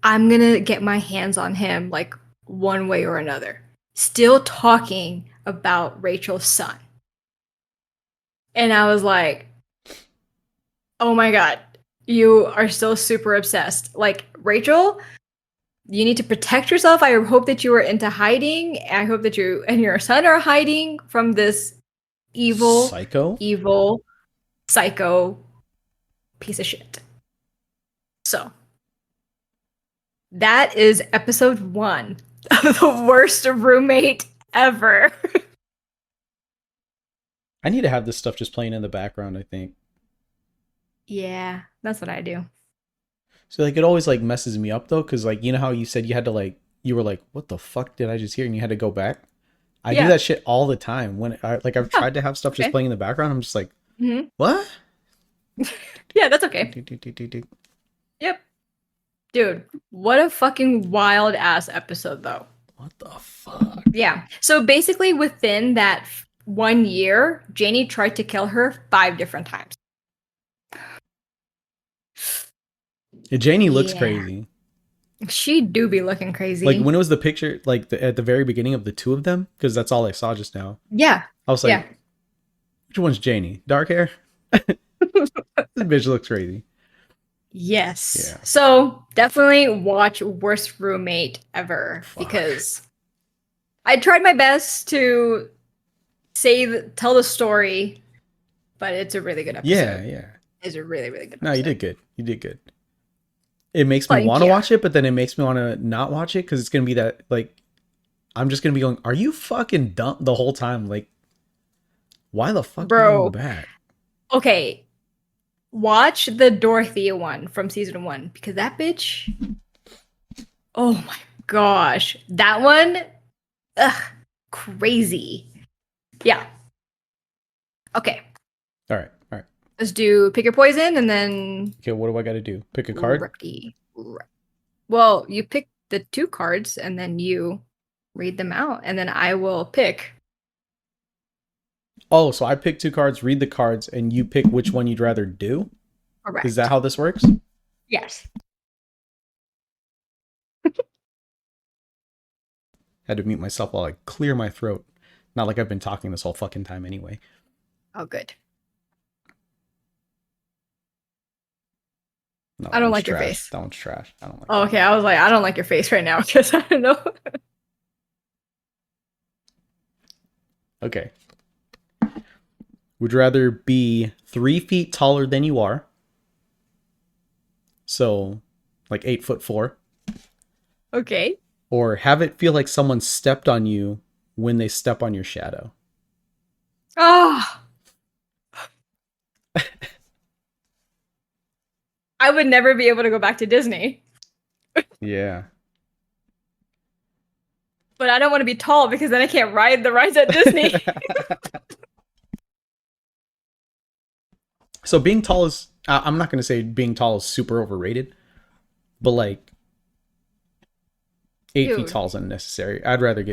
I'm going to get my hands on him like one way or another. Still talking about Rachel's son. And I was like, "Oh my god, you are still super obsessed. Like Rachel, you need to protect yourself. I hope that you are into hiding. I hope that you and your son are hiding from this evil, Psycho? evil, psycho piece of shit." So that is episode 1 of the worst roommate ever. I need to have this stuff just playing in the background, I think. Yeah, that's what I do. So like it always like messes me up though, because like you know how you said you had to like you were like, what the fuck did I just hear? And you had to go back. I do Yeah. that shit all the time. When I've Oh, tried to have stuff just okay. playing in the background, I'm just like, Hmm. what? Yeah, that's okay. Yep. Dude, what a fucking wild ass episode, though. What the fuck? Yeah. So basically, within that 1 year, Janie tried to kill her 5 different times. Yeah, Janie looks Yeah. crazy. She do be looking Like crazy. when it was the picture, like at the very beginning of the two of them, because that's all I saw just now. Yeah. I was Yeah. like, which one's Janie? Dark hair? This bitch looks crazy. Yes. Yeah. So definitely watch Worst Roommate Ever Fuck. because I tried my best to tell the story, but it's a really good Yeah, episode. yeah. It's a really, really good No, you episode. did good. You did good. It makes me Thank want to you. watch it, but then it makes me want to not watch it because it's gonna be that like I'm just gonna be going, are you fucking dumb the whole time? Like, why the fuck you going Bro, back? okay. Watch the Dorothea one from season 1 because that bitch. Oh my gosh. That one. Ugh. Crazy. Yeah. Okay. All right, all right. Let's do pick your poison and then. Okay, what do I got to do? Pick a card. Well, you pick the 2 cards and then you read them out, and then I will pick. Oh, so I pick 2 cards, read the cards, and you pick which one you'd rather do. Correct. Is that how this works? Yes. Had to mute myself while I clear my throat. Not like I've been talking this whole fucking time anyway. Oh, good. No, I don't that like your trash. face. That one's trash. I don't like. Oh, okay. I was like, I don't like your face right now because I don't know. Okay. Would you rather be 3 feet taller than you are? So, like 8'4", Okay. or have it feel like someone stepped on you when they step on your shadow? Ah. I would never be able to go back to Disney. Yeah. But I don't want to be tall because then I can't ride the rides at Disney. So being tall is, I'm not going to say being tall is super overrated, but like 8 feet Dude. tall is unnecessary. I'd rather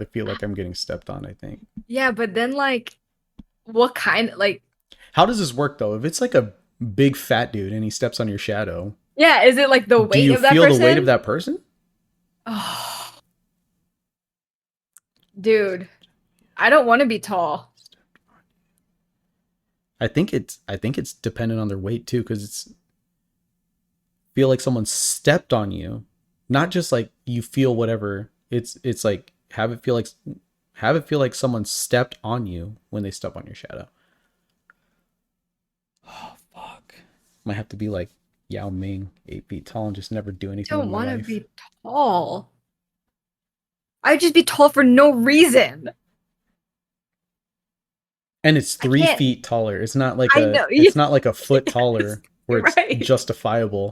feel like I'm getting stepped on, I think. Yeah, but then like what kind like How does this work though? If it's like a big fat dude and he steps on your shadow, yeah, is it like the do weight you of that feel the weight of person? that person? Oh, dude, I don't want to be tall. I think it's dependent on their weight too, because it's feel like someone stepped on you, not just like you feel whatever. It's like have it feel like someone stepped on you when they step on your shadow. Oh fuck! Might have to be like Yao Ming, 8 feet tall, and just never do anything with Don't my want to life. be tall. I'd just be tall for no reason. And it's I three can't. feet taller. I know. It's not like a foot Yes, taller where you're it's right. justifiable.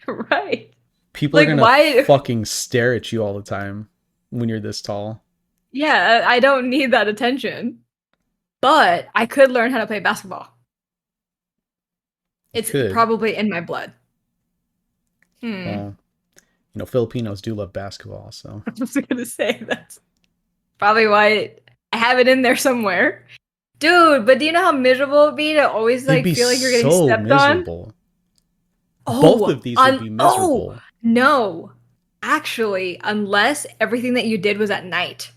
Right. People are Like, gonna why? fucking stare at you all the time when you're this tall. Yeah, I don't need that attention. But I could learn how to play basketball. You It's could. probably in my blood. Hmm. Well, Filipinos do love basketball, so I was gonna say that's probably why I have it in there somewhere. Dude, but do you know how miserable it'd be to always it'd like be feel like you're getting so stepped on? miserable. Both Oh, of these would be oh miserable. no. Actually, unless everything that you did was at night.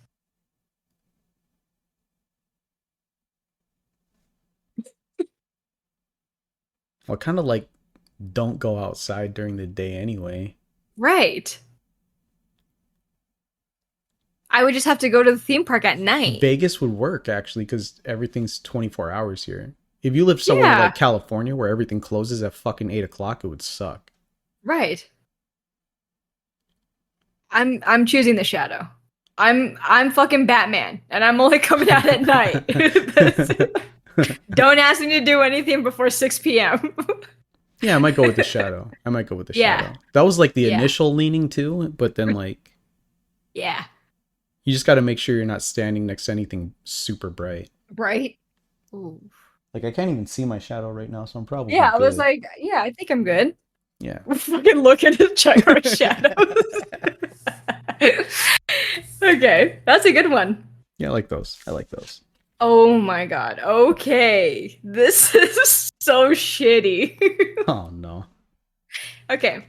Well, kind of like don't go outside during the day anyway. Right. I would just have to go to the theme park at night. Vegas would work actually because everything's 24 hours here. If you live somewhere Yeah, like California where everything closes at fucking 8 o'clock, it would suck. right. I'm choosing the shadow. I'm fucking Batman, and I'm only coming out at night. Don't ask me to do anything before 6 p.m. Yeah, I might go with the shadow. Yeah, That was like the yeah, initial leaning too, but then like yeah. you just got to make sure you're not standing next to anything super bright. Right? Ooh. Like I can't even see my shadow right now, so I'm probably Yeah, I was good. like, yeah, I think I'm good. Yeah. We're fucking looking to check our shadows. Okay, that's a good one. Yeah, I like those. I like those. Oh my god. Okay. This is so shitty. Oh no. Okay.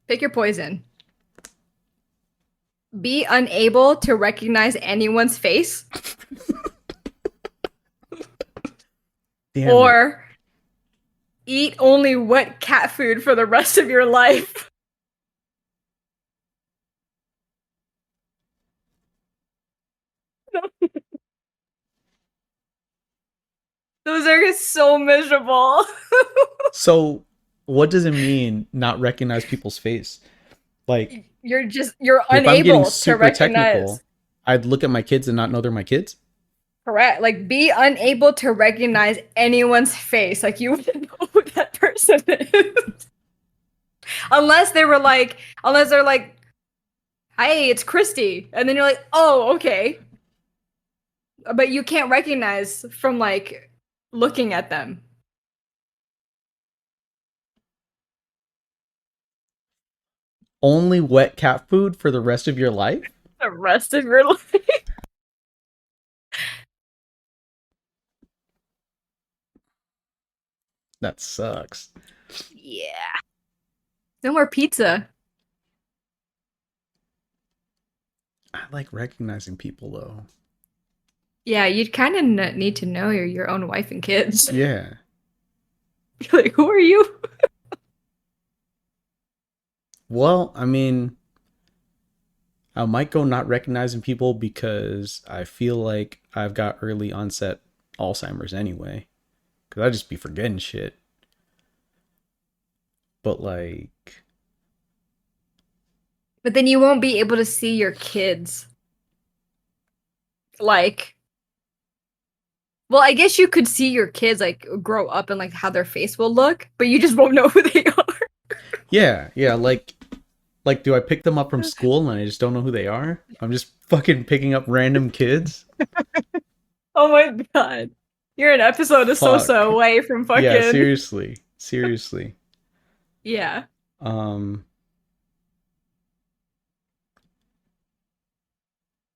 Pick your poison. Be unable to recognize anyone's face Damn it. or eat only wet cat food for the rest of your life. Those are so miserable. So, what does it mean not recognize people's face? Like, You're if I'm getting unable to super recognize. technical, I'd look at my kids and not know they're my kids. Correct. Like be unable to recognize anyone's face. Like you wouldn't know who that person is. Unless they're like, hey, it's Christy. And then you're like, oh, okay. But you can't recognize from like looking at them. Only wet cat food for the rest of your life? The rest of your life. That sucks. Yeah. No more pizza. I like recognizing people though. Yeah, you'd kind of need to know your own wife and kids. Yeah. Like, who are you? Well, I mean, I might go not recognizing people because I feel like I've got early onset Alzheimer's anyway. Because I'd just be forgetting shit. But like, But then you won't be able to see your kids. Like, well, I guess you could see your kids like grow up and like how their face will look, but you just won't know who they are. yeah, like, do I pick them up from school and I just don't know who they are? I'm just fucking picking up random kids? Oh my god. You're an episode of Fuck. Sosa away from Yeah, fucking seriously. Seriously. Yeah. Um,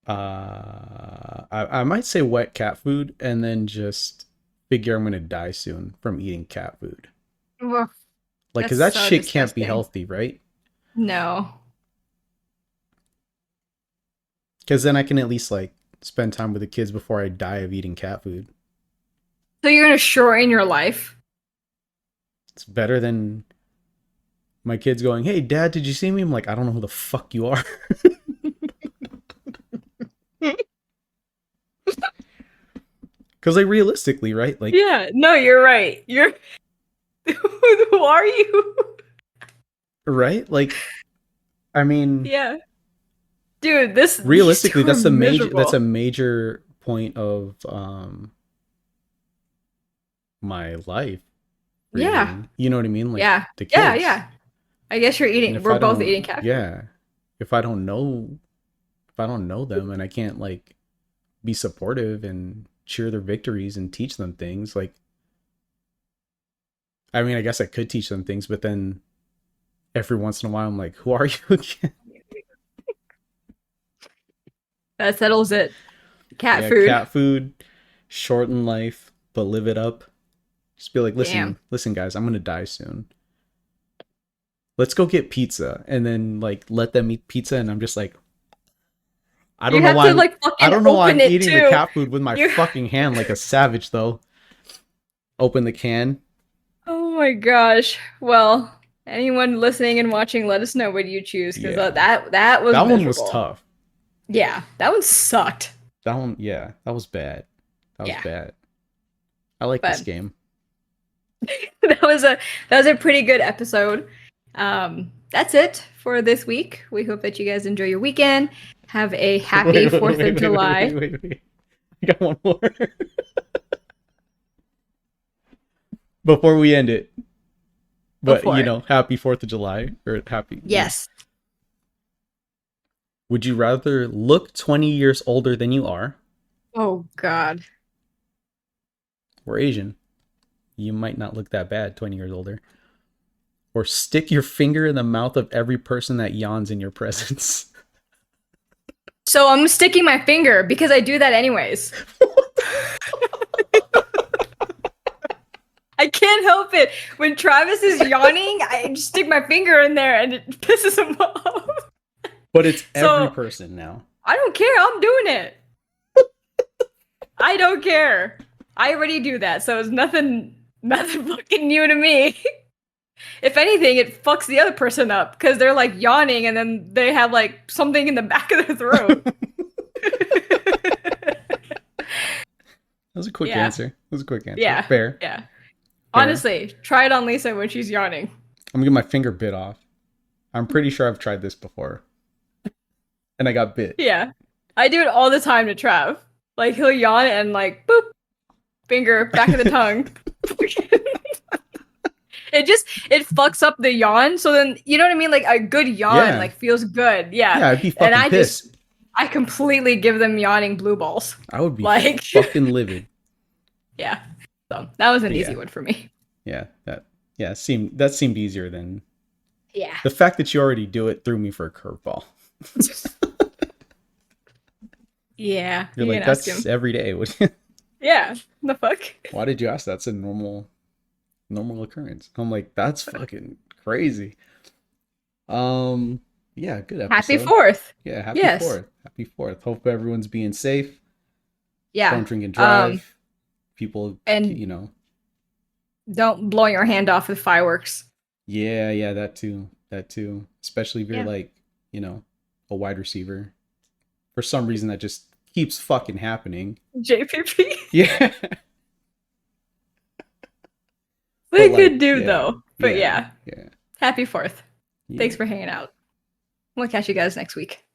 I might say wet cat food and then just figure I'm gonna die soon from eating cat food. Ugh, Like, cause that's that so shit can't be disgusting. healthy, right? No. Cause then I can at least like spend time with the kids before I die of eating cat food. So you're gonna shorten your life? It's better than my kids going, "Hey, Dad, did you see me?" I'm like, I don't know who the fuck you are. Cause like realistically, right? Like, Yeah. No, you're right. You're who are you? right? Like, I mean, Yeah. Dude, this these realistically, two are that's a miserable. major point of my life, Yeah. really. You know what I mean? Like Yeah. the Yeah, kids. yeah. I guess you're And eating if we're I both don't, eating cat food. yeah, if I don't know, if I don't know them and I can't like be supportive and cheer their victories and teach them things, like, I mean, I guess I could teach them things, but then every once in a while, I'm like, who are you again? That settles it. Cat Yeah, food. cat food, shorten life, but live it up. Just be like, Damn. listen, guys, I'm gonna die soon. Let's go get pizza, and then like let them eat pizza, and I'm just like, You have to like I fucking don't know why open I'm it eating the too. cat food with my You fucking hand like a savage though. Open the can. Oh my gosh. Well, anyone listening and watching, let us know what you choose because Yeah, that was that one was miserable. tough. Yeah, that one sucked. That one, yeah, that was bad. That was Yeah, bad. I like this but game. that was a that was a pretty good episode. That's it for this week. We hope that you guys enjoy your weekend. Have a happy Wait, wait, 4th of wait, wait, wait, July. wait, wait, wait. I got one more before we end it. Go But for you it. know, happy 4th of July or happy. Yes. Would you rather look 20 years older than you are, Oh God. or Asian? You might not look that bad 20 years older. Or stick your finger in the mouth of every person that yawns in your presence. So I'm sticking my finger because I do that anyways. I can't help it. When Travis is yawning, I just stick my finger in there and it pisses him off. But it's every So person now. I don't care. I'm doing it. I don't care. I already do that, so it's nothing fucking new to me. If anything, it fucks the other person up because they're like yawning and then they have like something in the back of their throat. That was a quick Yeah, answer. That was a quick answer. yeah, Fair. yeah. Fair. Honestly, try it on Lisa when she's yawning. I'm gonna get my finger bit off. I'm pretty sure I've tried this before. And I got bit. Yeah, I do it all the time to Trav. Like he'll yawn and like boop, finger back of the tongue. It fucks up the yawn. So then you know what I mean? Like a good yawn Yeah. like feels good. Yeah. Yeah, I'd be And fucking pissed. I completely give them yawning blue balls. I would be Like fucking livid. yeah. So that was an But easy yeah. one for me. Yeah, that seemed easier than Yeah. the fact that you already do it threw me for a curveball. Yeah. You're You like, can ask that's him. every day. Yeah. The fuck? Why did you ask? That's a normal occurrence. I'm like, that's fucking crazy. Um, yeah, good Happy episode. 4th. Yeah, happy Yes. fourth. Happy fourth. Hope everyone's being safe. Yeah. Don't drink and drive. People, And you know, don't blow your hand off with fireworks. yeah, that too. That too. Especially if you're Yeah. like, you know, a wide receiver. For some reason that just keeps fucking happening. JPP. Yeah. What But a good like, dude yeah, though. But yeah, yeah. yeah, Happy 4th. yeah. Thanks for hanging out. We'll catch you guys next week.